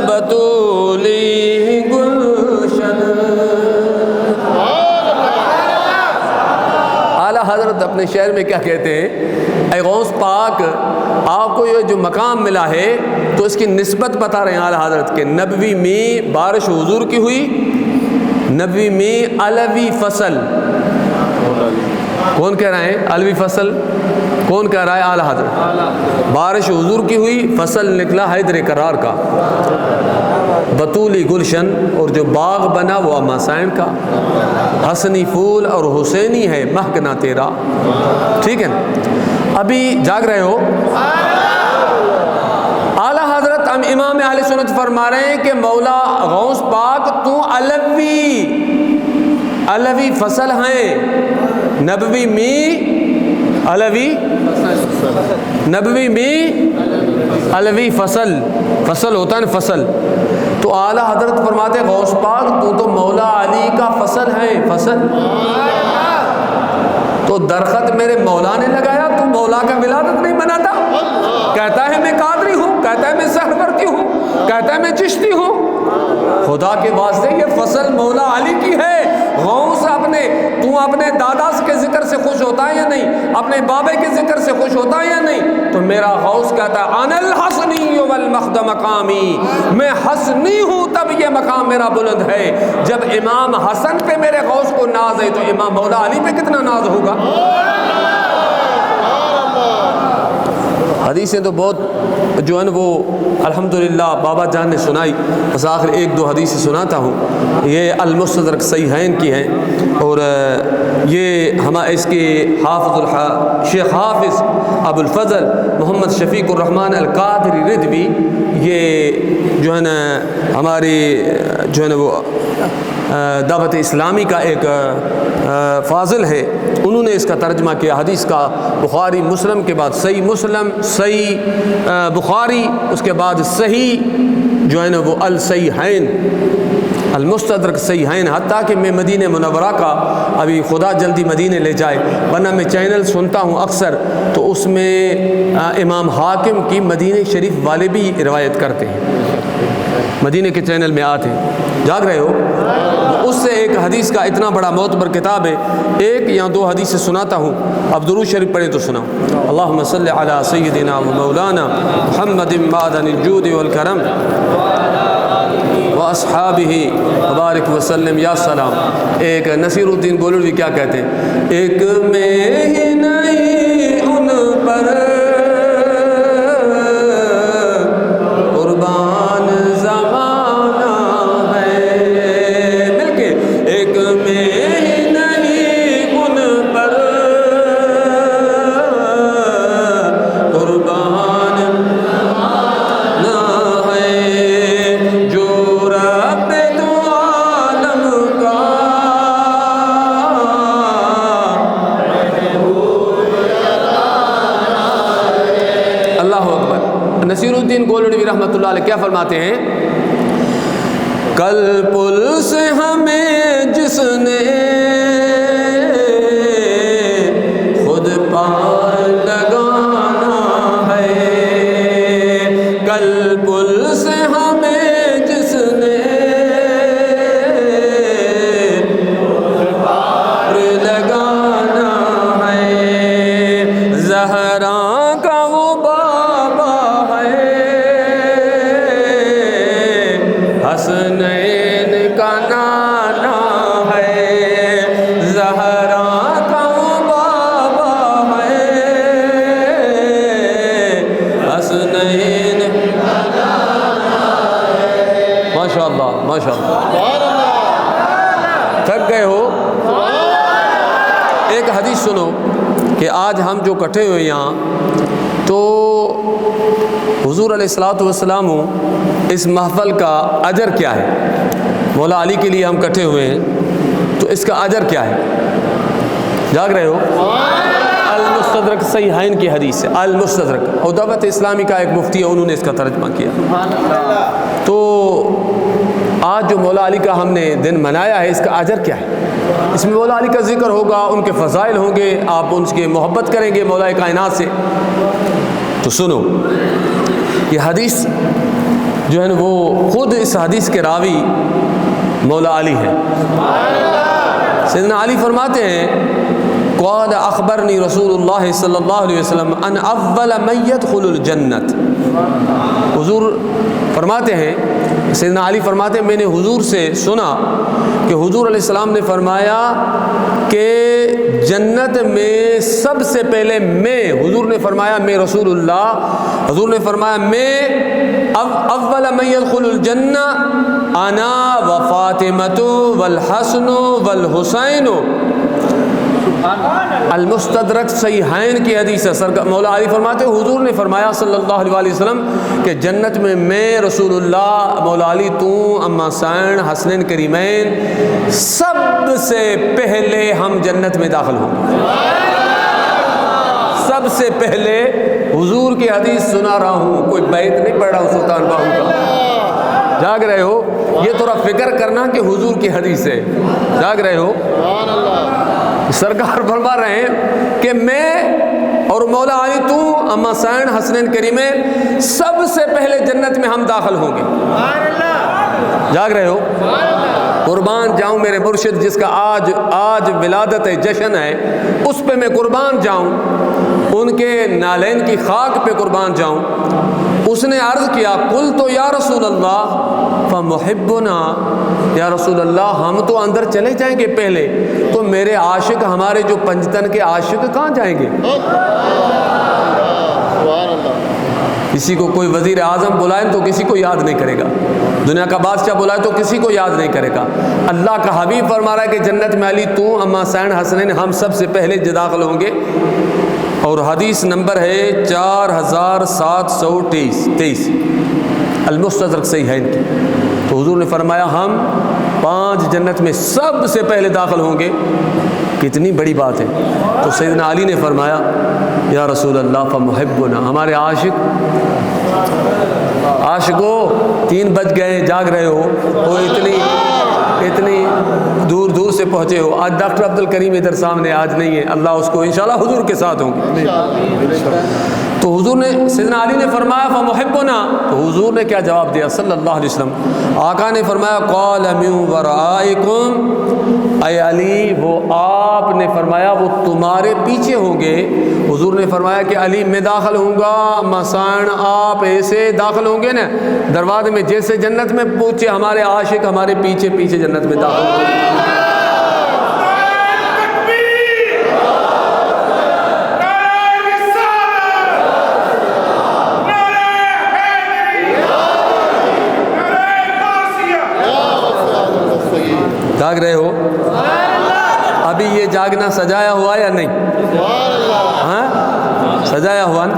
بطولی گلشن. اعلیٰ حضرت اپنے شعر میں کیا کہتے ہیں؟ اے غوث پاک آپ کو یہ جو مقام ملا ہے تو اس کی نسبت بتا رہے ہیں اعلیٰ حضرت کے نبوی میں بارش حضور کی ہوئی، نبوی میں علوی فصل. کون کہہ رہے ہیں علوی فصل؟ کون کہہ رہا ہے؟ اعلیٰ حضرت. بارش حضور کی ہوئی، فصل نکلا حیدر کرار کا، بطولی گلشن، اور جو باغ بنا وہ اما سائن کا، حسنی پھول اور حسینی ہے مہکنا تیرا. ٹھیک ہے نا؟ ابھی جاگ رہے ہو؟ اعلیٰ حضرت امام اہل سنت فرما رہے ہیں کہ مولا غوث پاک تو علوی فصل ہیں، نبوی میں علوی، نبوی میں علوی فصل ہوتا ہے نا فصل. تو اعلیٰ حضرت فرماتے غوث پاک تو مولا علی کا فصل ہے، فصل. تو درخت میرے مولا نے لگایا، تو مولا کا ولادت نہیں بناتا؟ کہتا ہے میں قادری ہوں، کہتا ہے میں سہروردی ہوں، کہتا ہے میں چشتی ہوں. خدا کے واسطے یہ فصل مولا علی کی ہے. غوث تو اپنے دادا کے ذکر سے خوش ہوتا ہے یا نہیں؟ اپنے بابے کے ذکر سے خوش ہوتا ہے یا نہیں؟ تو میرا غوث کہتا ہے انا الحسنی والمخد مقامی، میں حسنی ہوں تب یہ مقام میرا بلند ہے۔ جب امام حسن پہ میرے غوث کو ناز ہے تو امام مولا علی پہ کتنا ناز ہوگا؟ حدیثیں تو بہت جو ہے نا وہ الحمدللہ بابا جان نے سنائی، بس آخر ایک دو حدیثیں سناتا ہوں۔ یہ المستدرک صحیحین کی ہیں، اور یہ اس کے شیخ حافظ ابو الفضل محمد شفیق الرحمن القادری ردوی، یہ جو ہے نا ہماری جو ہے نا وہ دعوت اسلامی کا ایک فاضل ہے، انہوں نے اس کا ترجمہ کیا حدیث کا، بخاری مسلم کے بعد صحیح مسلم، صحیح بخاری، اس کے بعد صحیح جو ہے نا وہ الصحیحین المستدرک صحیحین، حتیٰ کہ میں مدینہ منورہ کا ابھی خدا جلدی مدینہ لے جائے، ورنہ میں چینل سنتا ہوں اکثر، تو اس میں امام حاکم کی مدینہ شریف والے بھی روایت کرتے ہیں، مدینہ کے چینل میں آتے ہیں، جاگ رہے ہو؟ اس سے ایک حدیث کا اتنا بڑا معتبر کتاب ہے، ایک یا دو حدیث سے سناتا ہوں، اب درود شریف پڑھیں تو سناؤ۔ اللہم صلی علی سیدنا و مولانا محمد معدن الجود والکرم واصحابہ وبارک وسلم یا سلام۔ ایک نصیر الدین گولڑوی کیا کہتے ہیں؟ ایک میں ہی نہیں ان پر قربان زمانہ ہے، مل کے ایک میں ہی نہیں ان پر قربان نہ ہے، جو رب دو عالم کا اللہ اکبر۔ نصیر الدین گولڑوی رحمۃ اللہ علیہ کیا فرماتے ہیں؟ کل پل سے ہمیں جس نے خود پار لگانا ہے، کل پل سے ہمیں جس نے پار لگانا ہے، زہراء کا وہ بابا حسنین کا نانا ہے، زہراء کا بابا ہے، حسنین کا نانا ہے۔ ماشاءاللہ ماشاءاللہ، تھک گئے ہو؟ ایک حدیث سنو کہ آج ہم جو کٹھے ہوئے یہاں، تو حضور علیہ الصلوۃ والسلام اس محفل کا اجر کیا ہے؟ مولا علی کے لیے ہم کٹھے ہوئے ہیں، تو اس کا اجر کیا ہے؟ جاگ رہے ہو؟ المستدرک صحیحین کی حدیث ہے، المستدرک، اور دعوت اسلامی کا ایک مفتی ہے، انہوں نے اس کا ترجمہ کیا۔ تو آج جو مولا علی کا ہم نے دن منایا ہے، اس کا اجر کیا ہے؟ اس میں مولا علی کا ذکر ہوگا، ان کے فضائل ہوں گے، آپ ان کی محبت کریں گے مولا کائنات سے۔ تو سنو، یہ حدیث جو ہے نا وہ خود اس حدیث کے راوی مولا علی ہیں۔ سیدنا علی فرماتے ہیں قال اخبرنی رسول اللہ صلی اللہ علیہ وسلم ان اول من يدخل الجنت، حضور فرماتے ہیں، سیدنا علی فرماتے ہیں میں نے حضور سے سنا کہ حضور علیہ السلام نے فرمایا کہ جنت میں سب سے پہلے میں، حضور نے فرمایا میں رسول اللہ، حضور نے فرمایا میں اول من يدخل الجنہ انا وفاطمۃ والحسن والحسین۔ المستدرک صحیحین کی حدیث ہے، مولا علی فرماتے ہیں حضور نے فرمایا صلی اللہ علیہ وسلم کہ جنت میں رسول اللہ، مولا علی تو، اما حسین، حسنین کریمین، سب سے پہلے ہم جنت میں داخل ہوں۔ سب سے پہلے حضور کی حدیث سنا رہا ہوں، کوئی بیت نہیں پڑھ رہا ہوں سلطان باہو کا۔ جاگ رہے ہو؟ یہ تھوڑا فکر کرنا کہ حضور کی حدیث ہے، جاگ رہے ہو؟ سرکار فرما رہے ہیں کہ میں اور مولا علی تو، اما حسین، حسنین کریمین، سب سے پہلے جنت میں ہم داخل ہوں گے۔ جاگ رہے ہو؟ قربان جاؤں میرے مرشد جس کا آج ولادت ہے، جشن ہے، اس پہ میں قربان جاؤں، ان کے نالین کی خاک پہ قربان جاؤں۔ اس نے عرض کیا قلت یا رسول اللہ فمحبنا، یا رسول اللہ ہم تو اندر چلے جائیں گے پہلے، تو میرے عاشق، ہمارے جو پنجتن کے عاشق کہاں جائیں گے؟ کسی کو کوئی وزیر اعظم بلائیں تو کسی کو یاد نہیں کرے گا، دنیا کا بادشاہ بلائے تو کسی کو یاد نہیں کرے گا۔ اللہ کا حبیب فرما رہا ہے کہ جنت میں علی، تو اما حسین حسنین ہم سب سے پہلے داخل ہوں گے۔ اور حدیث نمبر ہے 4723 المستدرک صحیحین کی۔ تو حضور نے فرمایا ہم 5 جنت میں سب سے پہلے داخل ہوں گے، کتنی بڑی بات ہے۔ تو سیدنا علی نے فرمایا یا رسول اللہ فمحبنا، ہمارے عاشقو 3 بج گئے، جاگ رہے ہو، تو اتنی دور دور سے پہنچے ہو۔ آج ڈاکٹر عبد الکریم ادھر سامنے آج نہیں ہے، اللہ اس کو انشاءاللہ حضور کے ساتھ ہوں گے۔ تو حضور نے، سیدنا علی نے فرمایا فمحبنا، تو حضور نے کیا جواب دیا صلی اللہ علیہ وسلم؟ آقا نے فرمایا قال من ورائکم، اے علی وہ آپ نے فرمایا وہ تمہارے پیچھے ہوں گے۔ حضور نے فرمایا کہ علی میں داخل ہوں گا، مسان آپ ایسے داخل ہوں گے نا دروازے میں، جیسے جنت میں پہنچے ہمارے عاشق ہمارے پیچھے پیچھے جنت میں داخل ہوں گے۔ جاگ رہے ہو؟ ابھی یہ جاگنا سجایا ہوا یا نہیں؟ ہاں سجایا ہوا نا؟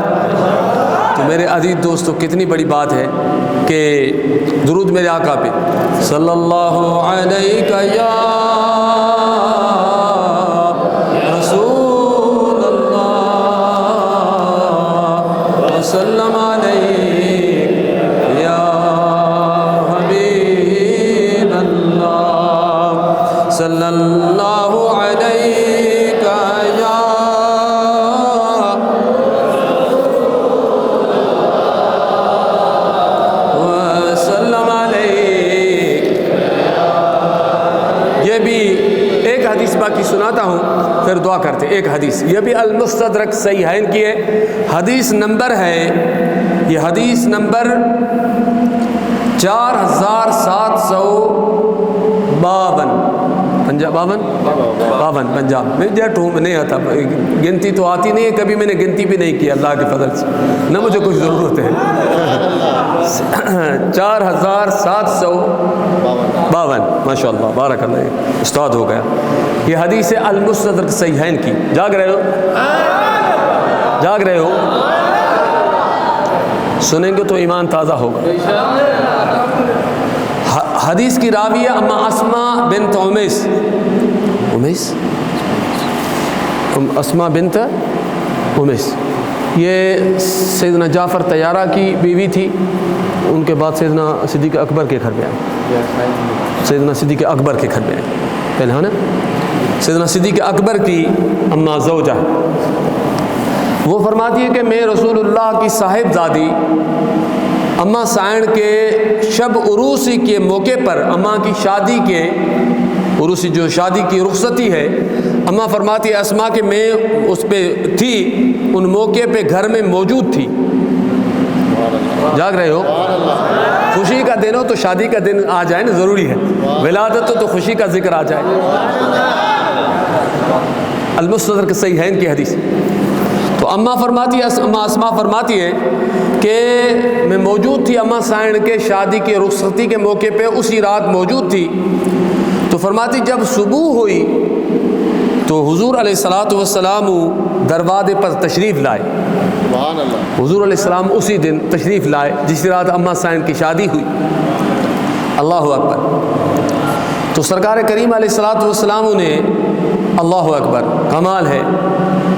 تو میرے عزیز دوستو کتنی بڑی بات ہے کہ درود میرے آقا پہ صلی اللہ علیہ یا رسول اللہ وسلم علیہ یا حبیب اللہ صلی اللہ علیہ یا وسلم علیہ۔ یہ بھی ایک حدیث باقی سناتا ہوں پھر دعا کرتے۔ ایک حدیث یہ بھی المستدرک صحیحین کی ہے، حدیث نمبر ہے، یہ حدیث نمبر 4752 پنجاب میں جیٹ ہوں، میں نہیں آتا، گنتی تو آتی نہیں ہے، کبھی میں نے گنتی بھی نہیں کی اللہ کے فضل سے، نہ مجھے کچھ ضرورت ہے۔ 4752 ماشاء اللہ بارک اللہ، استاد ہو گیا۔ یہ حدیث ہے المستدرک صحیحین کی۔ جاگ رہے ہو؟ جاگ رہے ہو؟ سنیں گے تو ایمان تازہ ہوگا۔ حدیث کی راویہ اما اسماء بنت اسماء بنت امیس، یہ سیدنا جعفر طیارہ کی بیوی تھی، ان کے بعد سیدنا صدیق اکبر کے گھر میں آئے، سیدنا صدیق اکبر کے گھر میں آئے پہلے، ہے نا؟ سیدنا صدیق اکبر کی اما زوجہ، وہ فرماتی ہے کہ میں رسول اللہ کی صاحب زادی اماں سائن کے شب عروسی کے موقع پر، اماں کی شادی کے عروسی جو شادی کی رخصتی ہے، اماں فرماتی ہے اسما کہ میں اس پہ تھی، ان موقع پہ گھر میں موجود تھی۔ جاگ رہے ہو؟ خوشی کا دن ہو تو شادی کا دن آ جائے نا، ضروری ہے، ولادت ہو تو خوشی کا ذکر آ جائے۔ المستدرک صحیحین کی حدیث۔ تو اماں فرماتی ہے، اماں اسما فرماتی ہے کہ میں موجود تھی اماں سائن کے شادی کے رخصتی کے موقع پہ، اسی رات موجود تھی۔ تو فرماتی جب صبح ہوئی تو حضور علیہ الصلوۃ والسلام دروازے پر تشریف لائے۔ حضور علیہ السلام اسی دن تشریف لائے جس رات اماں سائن کی شادی ہوئی۔ اللہ اکبر۔ تو سرکار کریم علیہ الصلوۃ والسلام نے، اللہ اکبر کمال ہے،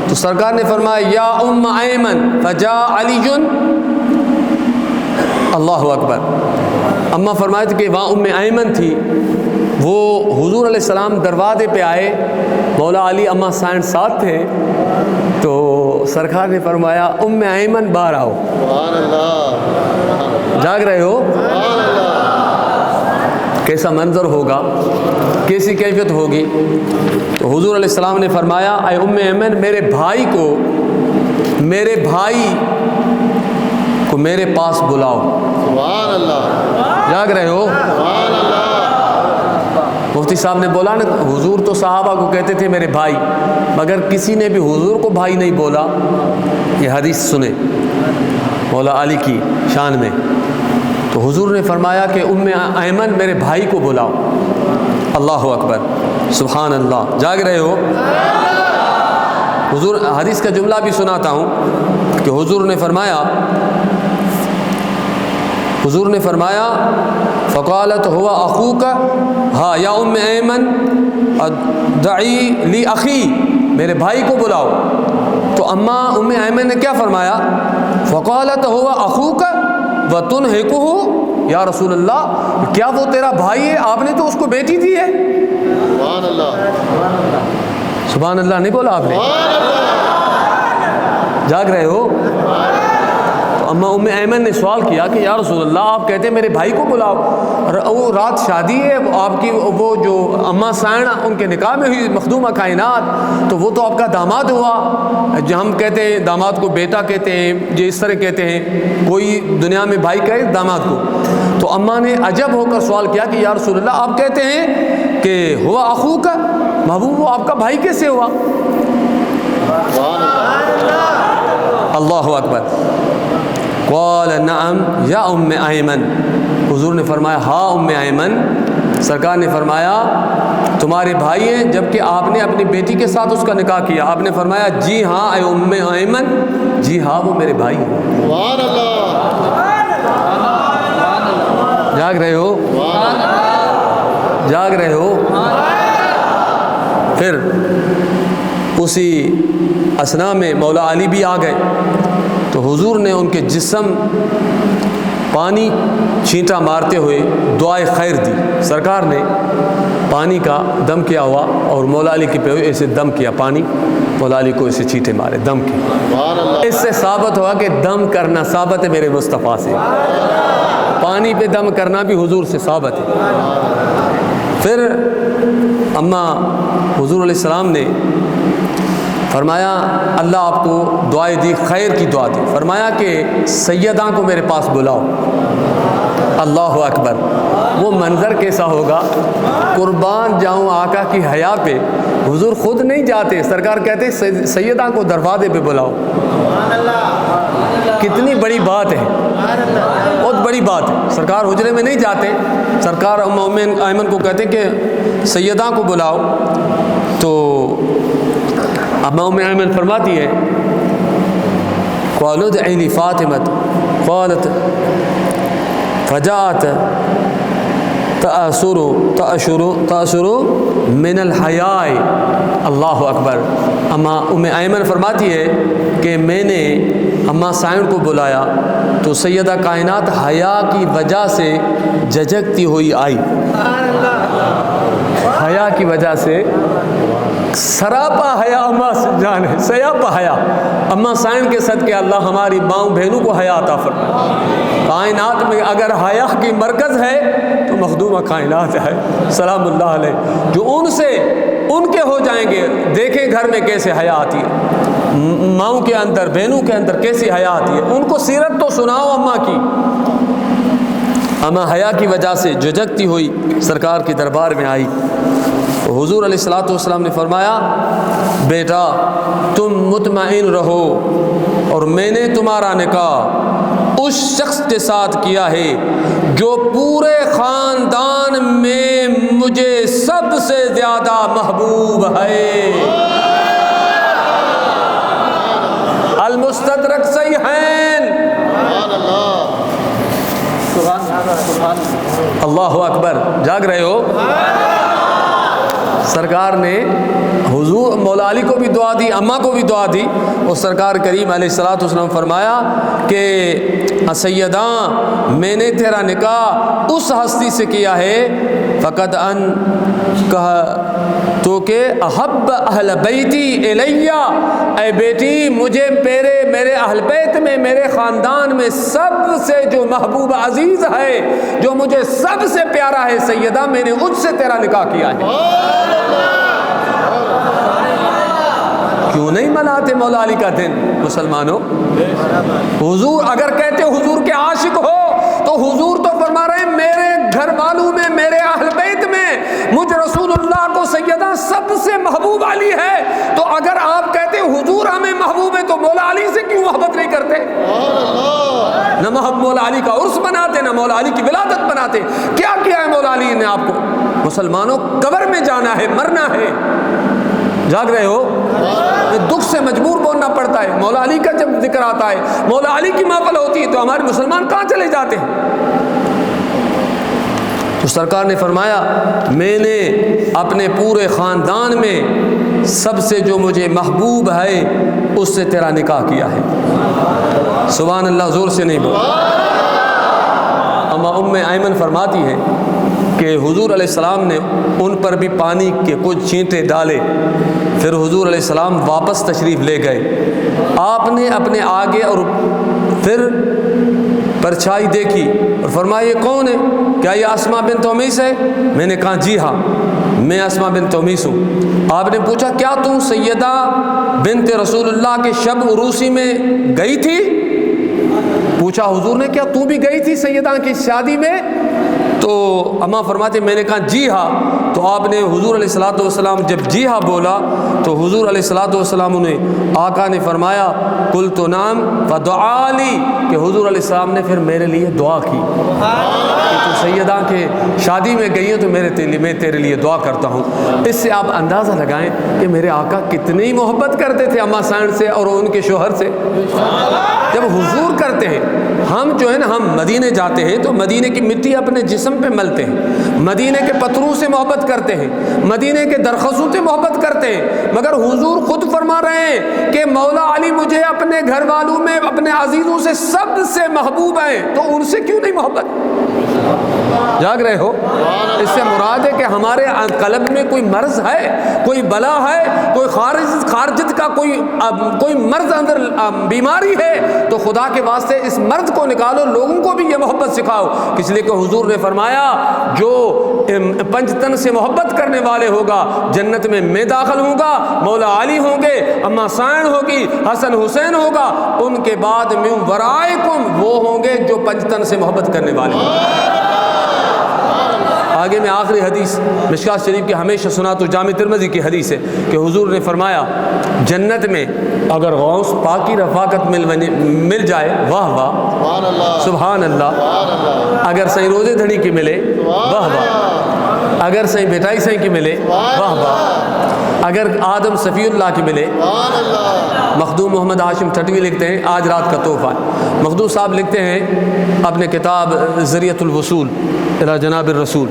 تو سرکار نے فرمایا یا ام ایمن فجاء علی جن، اللہ اکبر۔ اماں فرمایا تھی کہ وہاں ام ایمن تھی، وہ حضور علیہ السلام دروازے پہ آئے، مولا علی اماں سائن ساتھ تھے، تو سرکار نے فرمایا ام ایمن باہر آؤ۔ جاگ رہے ہو؟ کیسا منظر ہوگا، کیسی کیفیت ہوگی؟ تو حضور علیہ السلام نے فرمایا اے ام ایمن میرے بھائی کو میرے پاس بلاؤ۔ سبحان اللہ، جاگ رہے ہو؟ سبحان اللہ۔ مفتی صاحب نے بولا نا حضور تو صحابہ کو کہتے تھے میرے بھائی، مگر کسی نے بھی حضور کو بھائی نہیں بولا۔ یہ حدیث سنے مولا علی کی شان میں، تو حضور نے فرمایا کہ ام ایمن میرے بھائی کو بلاؤ۔ اللہ اکبر، سبحان اللہ، جاگ رہے ہو؟ حضور حدیث کا جملہ بھی سناتا ہوں کہ حضور نے فرمایا فقالت ہوا اخوک ہاں یا ام ایمن دعی لی اخی، میرے بھائی کو بلاؤ۔ تو اماں ام ایمن نے کیا فرمایا؟ فقالت ہوا اخوک وتنہکہ یا رسول اللہ، کیا وہ تیرا بھائی ہے؟ آپ نے تو اس کو بیٹی دی ہے۔ سبحان اللہ، سبحان اللہ نہیں بولا آپ نے؟ جاگ رہے ہو؟ تو اماں ام ایمن نے سوال کیا کہ یا رسول اللہ آپ کہتے ہیں میرے بھائی کو بلاؤ، وہ رات شادی ہے آپ کی، وہ جو اماں سائنہ ان کے نکاح میں ہوئی مخدومہ کائنات، تو وہ تو آپ کا داماد ہوا۔ جو ہم کہتے ہیں داماد کو بیٹا کہتے ہیں، جو اس طرح کہتے ہیں، کوئی دنیا میں بھائی کہے داماد کو۔ تو اماں نے عجب ہو کر سوال کیا کہ یا رسول اللہ آپ کہتے ہیں کہ ہوا اخو کا، محبوب وہ آپ کا بھائی کیسے ہوا؟ اللہ اکبر۔ قال نعم یا ام ایمن، حضور نے فرمایا ہاں ام ایمن، سرکار نے فرمایا تمہارے بھائی ہیں، جبکہ آپ نے اپنی بیٹی کے ساتھ اس کا نکاح کیا۔ آپ نے فرمایا جی ہاں اے ام ایمن، جی ہاں وہ میرے بھائی ہیں۔ سبحان اللہ، جاگ رہے ہو؟ جاگ رہے ہو؟ پھر اسی اثنا میں مولا علی بھی آ گئے، تو حضور نے ان کے جسم پانی چھینٹا مارتے ہوئے دعائے خیر دی۔ سرکار نے پانی کا دم کیا ہوا اور مولا علی کے پہ ایسے دم کیا، پانی مولا علی کو ایسے چھینٹے مارے، دم کے۔ سبحان اللہ، اس سے ثابت ہوا کہ دم کرنا ثابت ہے میرے مصطفیٰ سے، پانی پہ دم کرنا بھی حضور سے ثابت ہے۔ پھر اماں حضور علیہ السلام نے فرمایا اللہ آپ کو دعائیں دی، خیر کی دعا دی، فرمایا کہ سیداں کو میرے پاس بلاؤ۔ اللہ اکبر، وہ منظر کیسا ہوگا؟ قربان جاؤں آقا کی حیا پہ، حضور خود نہیں جاتے، سرکار کہتے سیداں کو دروازے پہ بلاؤ۔ کتنی بڑی بات ہے، بہت بڑی بات ہے۔ سرکار حجرے میں نہیں جاتے، سرکار ام ایمن کو کہتے کہ سیداں کو بلاؤ۔ تو اماں ام ایمن فرماتی ہے قالوا ادعي لي فاطمة قالت فجاءت تأشر من الحیاء۔ اللہ اکبر، اماں ام ایمن فرماتی ہے کہ میں نے اماں سائن کو بلایا تو سیدہ کائنات حیا کی وجہ سے جھجکتی ہوئی آئی، حیا کی وجہ سے سراپا حیا اماں جان ہے، سیاپا حیا اماں سائن کے صدقے اللہ ہماری ماؤں بہنوں کو حیا عطا فرمائے۔ کائنات میں اگر حیا کی مرکز ہے تو مخدومہ کائنات ہے سلام اللہ علیہ، جو ان کے ہو جائیں گے، دیکھیں گھر میں کیسے حیا آتی ہے، ماؤں کے اندر بہنوں کے اندر کیسی حیا آتی ہے، ان کو سیرت تو سناؤ اماں کی۔ اماں حیا کی وجہ سے جھجکتی ہوئی سرکار کے دربار میں آئی۔ حضور علیہ الصلوۃ والسلام نے فرمایا بیٹا تم مطمئن رہو، اور میں نے تمہارا نکاح اس شخص کے ساتھ کیا ہے جو پورے خاندان میں مجھے سب سے زیادہ محبوب ہے۔ المستدرک صحیحین۔ اللہ اکبر، جاگ رہے ہو؟ سرکار نے حضور مولا علی کو بھی دعا دی، اماں کو بھی دعا دی، اور سرکار کریم علیہ الصلوۃ والسلام فرمایا کہ سیداں میں نے تیرا نکاح اس ہستی سے کیا ہے فقط ان کہ تو تو کہ احب اہل بیتی الیہ، اے بیٹی مجھے میرے اہل بیت میں، میرے خاندان میں سب سے جو محبوب عزیز ہے، جو مجھے سب سے پیارا ہے سیدہ، میں نے اس سے تیرا نکاح کیا ہے۔ کیوں نہیں مناتے مولا علی کا دن مسلمانوں؟ حضور اگر کہتے حضور کے عاشق ہو تو حضور تو فرما رہے ہیں میرے گھر والوں میں، میرے اہل بیت میں مجھ رسول اللہ کو سیدہ سب سے محبوب علی ہے، تو اگر آپ کہتے حضور ہمیں محبوب ہے تو مولا علی سے کیوں محبت نہیں کرتے؟ نہ مولا علی کا عرس بناتے، نہ مولا علی کی ولادت بناتے۔ کیا کیا ہے مولا علی نے آپ کو؟ مسلمانوں قبر میں جانا ہے، مرنا ہے، جاگ رہے ہو؟ دکھ سے مجبور بولنا پڑتا ہے۔ مولا علی کا جب ذکر آتا ہے، مولا علی کی محفل ہوتی ہے تو ہمارے مسلمان کہاں چلے جاتے ہیں؟ تو سرکار نے فرمایا میں نے اپنے پورے خاندان میں سب سے جو مجھے محبوب ہے اس سے تیرا نکاح کیا ہے۔ سبحان اللہ، زور سے نہیں بول۔ اما ام ایمن فرماتی ہیں کہ حضور علیہ السلام نے ان پر بھی پانی کے کچھ چھینٹے ڈالے، پھر حضور علیہ السلام واپس تشریف لے گئے۔ آپ نے اپنے آگے اور پھر پرچھائی دیکھی اور فرمایا یہ کون ہے؟ کیا یہ اسماء بنت امیس ہے؟ میں نے کہا جی ہاں میں اسماء بنت امیس ہوں۔ آپ نے پوچھا کیا تم سیدہ بنت رسول اللہ کے شب عروسی میں گئی تھی؟ پوچھا حضور نے کیا تو بھی گئی تھی سیدہ کی شادی میں؟ تو اماں فرماتے میں نے کہا جی ہاں۔ تو آپ نے حضور علیہ الصلوۃ والسلام جب جی ہاں بولا تو حضور علیہ الصلوۃ والسلام نے آقا نے فرمایا قلت نعم فدعا لی، کہ حضور علیہ السلام نے پھر میرے لیے دعا کی کہ تو سیدہ کے شادی میں گئی ہو تو میں تیرے لیے دعا کرتا ہوں۔ اس سے آپ اندازہ لگائیں کہ میرے آقا کتنی محبت کرتے تھے اماں سائن سے اور ان کے شوہر سے۔ جب حضور کرتے ہیں، ہم جو ہے نا ہم مدینے جاتے ہیں تو مدینے کی مٹی اپنے جسم پہ ملتے ہیں، مدینے کے پتھروں سے محبت کرتے ہیں، مدینے کے درختوں سے محبت کرتے ہیں، مگر حضور خود فرما رہے ہیں کہ مولا علی مجھے اپنے گھر والوں میں اپنے عزیزوں سے سب سے محبوب ہیں، تو ان سے کیوں نہیں محبت؟ جاگ رہے ہو؟ اس سے مراد ہے کہ ہمارے قلب میں کوئی مرض ہے، کوئی بلا ہے، کوئی خارجت کا کوئی مرض اندر بیماری ہے، تو خدا کے واسطے اس مرض کو نکالو، لوگوں کو بھی یہ محبت سکھاؤ۔ اس لیے کہ حضور نے فرمایا جو پنج تن سے محبت کرنے والے ہوگا جنت میں داخل ہوں گا، مولا علی ہوں گے، اماں سائن ہوگی، حسن حسین ہوگا، ان کے بعد من ورائکم وہ ہوں گے جو پنج تن سے محبت کرنے والے ہیں۔ آگے میں آخری حدیث مشکات شریف کی ہمیشہ سناتا ہوں، جامع ترمذی کی حدیث ہے کہ حضور نے فرمایا جنت میں اگر غوث پاک کی رفاقت مل جائے واہ واہ سبحان اللہ، اگر صحیح روزے دھڑی کی ملے واہ واہ، اگر صحیح بیٹائی صحیح کی ملے واہ واہ، اگر آدم صفی اللہ کی ملے۔ مخدوم محمد ہاشم ٹھٹوی لکھتے ہیں آج رات کا تحفہ، مخدوم صاحب لکھتے ہیں اپنے کتاب ذریعۃ الوصول الی جناب الرسول،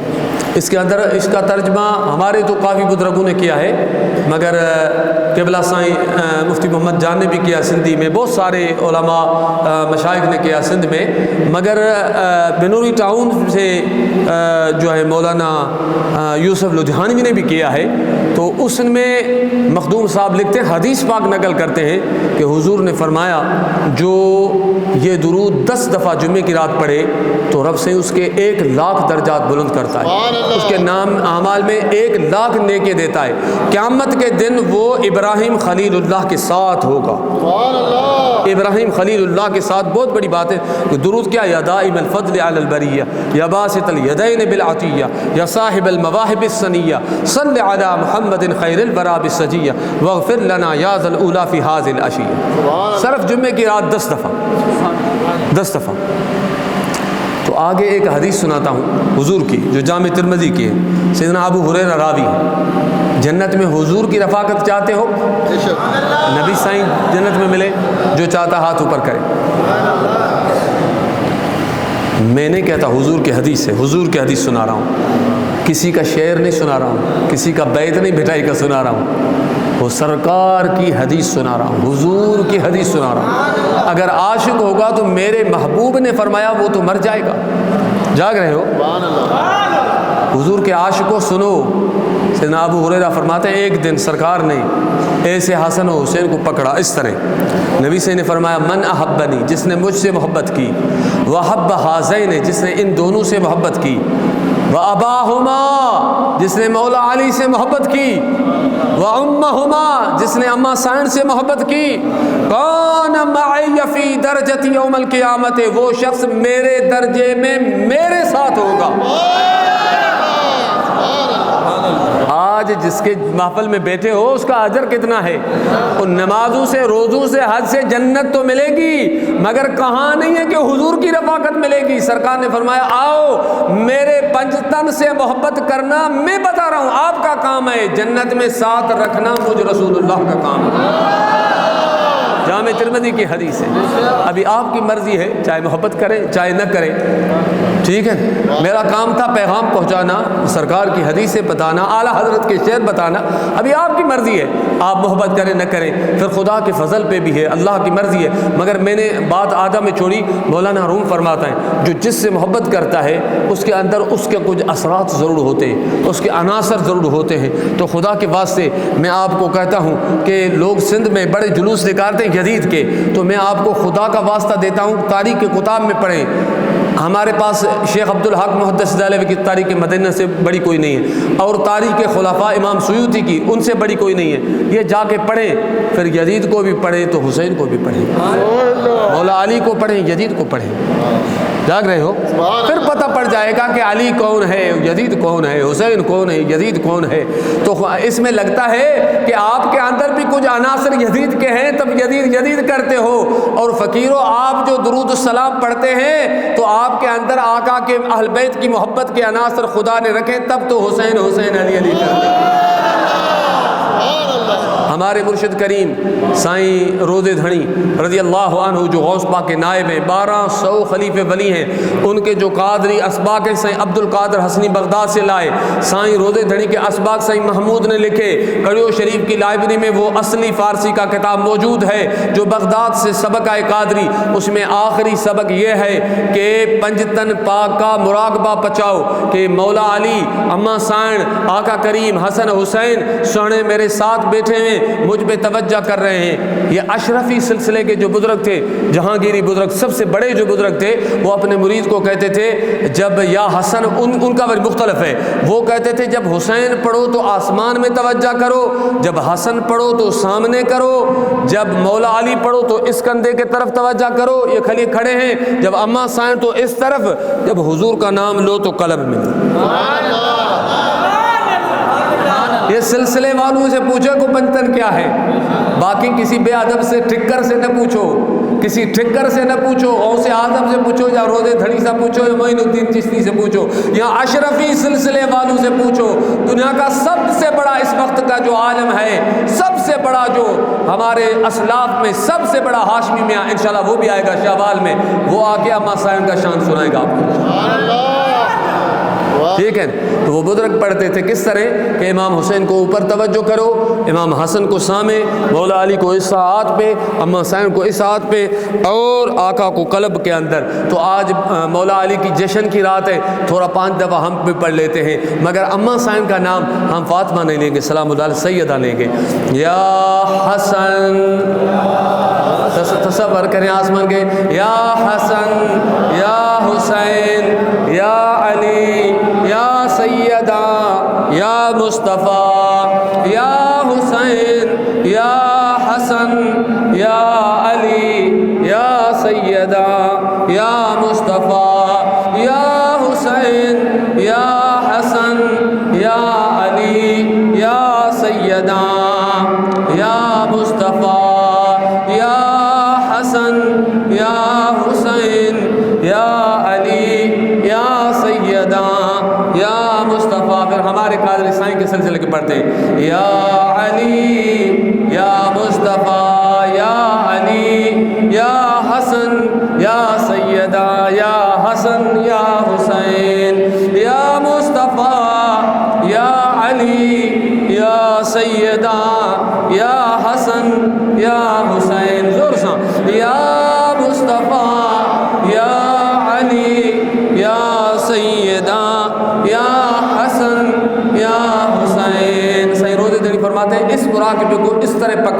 اس کے اندر اس کا ترجمہ ہمارے تو کافی بزرگوں نے کیا ہے، مگر قبلہ سائیں مفتی محمد جان نے بھی کیا سندھی میں، بہت سارے علماء مشائخ نے کیا سندھ میں، مگر بنوری ٹاؤن سے جو ہے مولانا یوسف لدھیانوی نے بھی کیا ہے، تو اس میں مخدوم صاحب لکھتے ہیں حدیث پاک نقل کرتے ہیں کہ حضور نے فرمایا جو یہ درود 10 دفعہ جمعے کی رات پڑھے تو رب سے اس کے 1,00,000 درجات بلند کرتا ہے، اس کے نام اعمال میں 1,00,000 نیکی دیتا ہے۔ قیامت کے دن وہ ابراہیم خلیل اللہ کے ساتھ ہوگا، ابراہیم خلیل اللہ کے ساتھ۔ بہت بڑی بات ہے، درود کیا؟ یا دائم الفضل علی البریہ، یا باسط الیدین بالعطیہ، یا صاحب المواہب السنیہ، صل علی محمد خیر الورا بالسجیہ، واغفر لنا یا ذا الاولی فی ھذہ العشیہ۔ صرف جمعے کی رات 10 دفعہ 10 دفعہ۔ تو آگے ایک حدیث سناتا ہوں حضور کی جو جامع ترمذی کی ہے، سیدنا ابو ہریرہ راوی ہے۔ جنت میں حضور کی رفاقت چاہتے ہو؟ نبی سائیں جنت میں ملے، جو چاہتا ہاتھ اوپر کرے۔ میں نہیں کہتا حضور کی حدیث ہے، حضور کی حدیث سنا رہا ہوں، کسی کا شعر نہیں سنا رہا ہوں، کسی کا بیت نہیں بھٹائی کا سنا رہا ہوں، وہ سرکار کی حدیث سنا رہا ہوں، حضور کی حدیث سنا رہا ہوں۔ اگر عاشق ہوگا تو میرے محبوب نے فرمایا وہ تو مر جائے گا۔ جاگ رہے ہو؟ حضور کے عاشقوں سنو، سیدنا ابو ہریرہ فرماتے ہیں ایک دن سرکار نے ایسے حسن و حسین کو پکڑا اس طرح، نبی سے نے فرمایا من احبنی، جس نے مجھ سے محبت کی، وحب حازین، جس نے ان دونوں سے محبت کی، واباہما، جس نے مولا علی سے محبت کی، وامہما، جس نے اما سائن سے محبت کی، کان معی فی درجت یوم القیامت، وہ شخص میرے درجے میں میرے ساتھ ہوگا۔ آج جس کے محفل میں بیٹھے ہو اس کا اجر کتنا ہے؟ ان نمازوں سے، روزوں سے، حج سے جنت تو ملے گی، مگر کہاں نہیں ہے کہ حضور کی رفاقت ملے گی۔ سرکار نے فرمایا آؤ میرے پنجتن سے محبت کرنا، میں بتا رہا ہوں آپ کا کام ہے، جنت میں ساتھ رکھنا مجھ رسول اللہ کا کام ہے۔ جامع ترمذی کی حدیث ہے۔ ابھی آپ کی مرضی ہے، چاہے محبت کریں چاہے نہ کریں، ٹھیک ہے؟ میرا کام تھا پیغام پہنچانا، سرکار کی حدیثیں بتانا، اعلیٰ حضرت کے شعر بتانا، ابھی آپ کی مرضی ہے، آپ محبت کریں نہ کریں، پھر خدا کے فضل پہ بھی ہے، اللہ کی مرضی ہے۔ مگر میں نے بات آدھا میں چھوڑی، مولانا روم فرماتا ہے جو جس سے محبت کرتا ہے اس کے اندر اس کے کچھ اثرات ضرور ہوتے ہیں، اس کے عناصر ضرور ہوتے ہیں۔ تو خدا کے واسطے میں آپ کو کہتا ہوں کہ لوگ سندھ میں بڑے جلوس نکالتے ہیں یزید کے، تو میں آپ کو خدا کا واسطہ دیتا ہوں، تاریخ کے کتاب میں پڑھیں۔ ہمارے پاس شیخ عبدالحق محدث دہلوی کی تاریخ مدینہ سے بڑی کوئی نہیں ہے، اور تاریخ خلفاء امام سیوطی کی ان سے بڑی کوئی نہیں ہے، یہ جا کے پڑھیں، پھر یزید کو بھی پڑھیں تو حسین کو بھی پڑھیں، مولا علی کو پڑھیں، یزید کو پڑھیں، جاگ رہے ہو؟ پھر پتہ پڑ جائے گا کہ علی کون ہے، یزید کون ہے، حسین کون ہے، یزید کون ہے۔ تو اس میں لگتا ہے کہ آپ کے اندر بھی کچھ عناصر یزید کے ہیں، تب یزید یزید کرتے ہو، اور فقیروں آپ جو درود السلام پڑھتے ہیں تو آپ کے اندر آقا کے اہل بیت کی محبت کے عناصر خدا نے رکھے، تب تو حسین حسین علی علی کرتے ہیں۔ ہمارے مرشد کریم سائیں روزے دھڑی رضی اللہ عنہ جو غوث پاک کے نائب ہیں، 1200 خلیفے ولی ہیں، ان کے جو قادری اسباق ہیں سائیں عبد القادر حسنی بغداد سے لائے، سائیں روزے دھڑی کے اسباق سائیں محمود نے لکھے، کڑیو شریف کی لائبریری میں وہ اصلی فارسی کا کتاب موجود ہے جو بغداد سے سبق آئے قادری، اس میں آخری سبق یہ ہے کہ پنجتن پاک کا مراقبہ پچاؤ کہ مولا علی، اما سائن، آقا کریم، حسن حسین سونے میرے ساتھ بیٹھے ہیں، مجھ پہ توجہ کر رہے ہیں۔ یہ اشرفی سلسلے کے جو بزرگ تھے، جہانگیری بزرگ، سب سے بڑے جو بزرگ تھے، وہ اپنے مرید کو کہتے تھے جب یا حسن، ان کا وجہ مختلف ہے، وہ کہتے تھے جب حسین پڑھو تو آسمان میں توجہ کرو، جب حسن پڑھو تو سامنے کرو، جب مولا علی پڑھو تو اس کندھے کے طرف توجہ کرو، یہ کھلی کھڑے ہیں، جب اما سائن تو اس طرف، جب حضور کا نام لو تو قلب میں لو۔ یہ سلسلے والوں سے پوچھو کہ پنجتن کیا ہے، باقی کسی بے ادب سے ٹھکر سے نہ پوچھو، کسی ٹھکر سے نہ پوچھو، غوث اعظم سے پوچھو، یا روزے دھڑی سے پوچھو، یا معین الدین چشتی سے پوچھو، یا اشرفی سلسلے والوں سے پوچھو۔ دنیا کا سب سے بڑا اس وقت کا جو عالم ہے، سب سے بڑا جو ہمارے اسلاف میں سب سے بڑا ہاشمی میاں، انشاءاللہ وہ بھی آئے گا شوال میں، وہ آ کے اما سائن کا شان سنائے گا آپ کو، ٹھیک ہے؟ تو وہ بزرگ پڑھتے تھے کس طرح کہ امام حسین کو اوپر توجہ کرو، امام حسن کو سامنے، مولا علی کو اس ہاتھ پہ، اما حسین کو اس ہاتھ پہ، اور آقا کو قلب کے اندر۔ تو آج مولا علی کی جشن کی رات ہے، تھوڑا 5 دفعہ ہم بھی پڑھ لیتے ہیں، مگر اما حسین کا نام ہم فاطمہ نہیں لیں گے، سلام اللہ علیہ سیدہ لیں گے۔ یا حسن، تصور کریں آسمان کے، یا حسن، یا حسین، یا علی، یا سیدہ، یا مصطفیٰ، یا حسین، یا حسن، یا علی، یا سیدہ، یا مصطفیٰ، یا حسین، یا حسن، یا علی، یا سیدہ، یا مصطفیٰ، یا حسن، یا حسین، یا علی، یا سیدہ، یا مصطفیٰ۔ پھر ہمارے قادری سائیں کے سلسلے کے پڑھتے ہیں، یا علی، یا مصطفیٰ، یا علی، یا حسن، یا سیدہ، یا حسن، یا حسین، یا مصطفیٰ، یا علی، یا سیدہ، یا حسن، یا حسین، زور سے، یا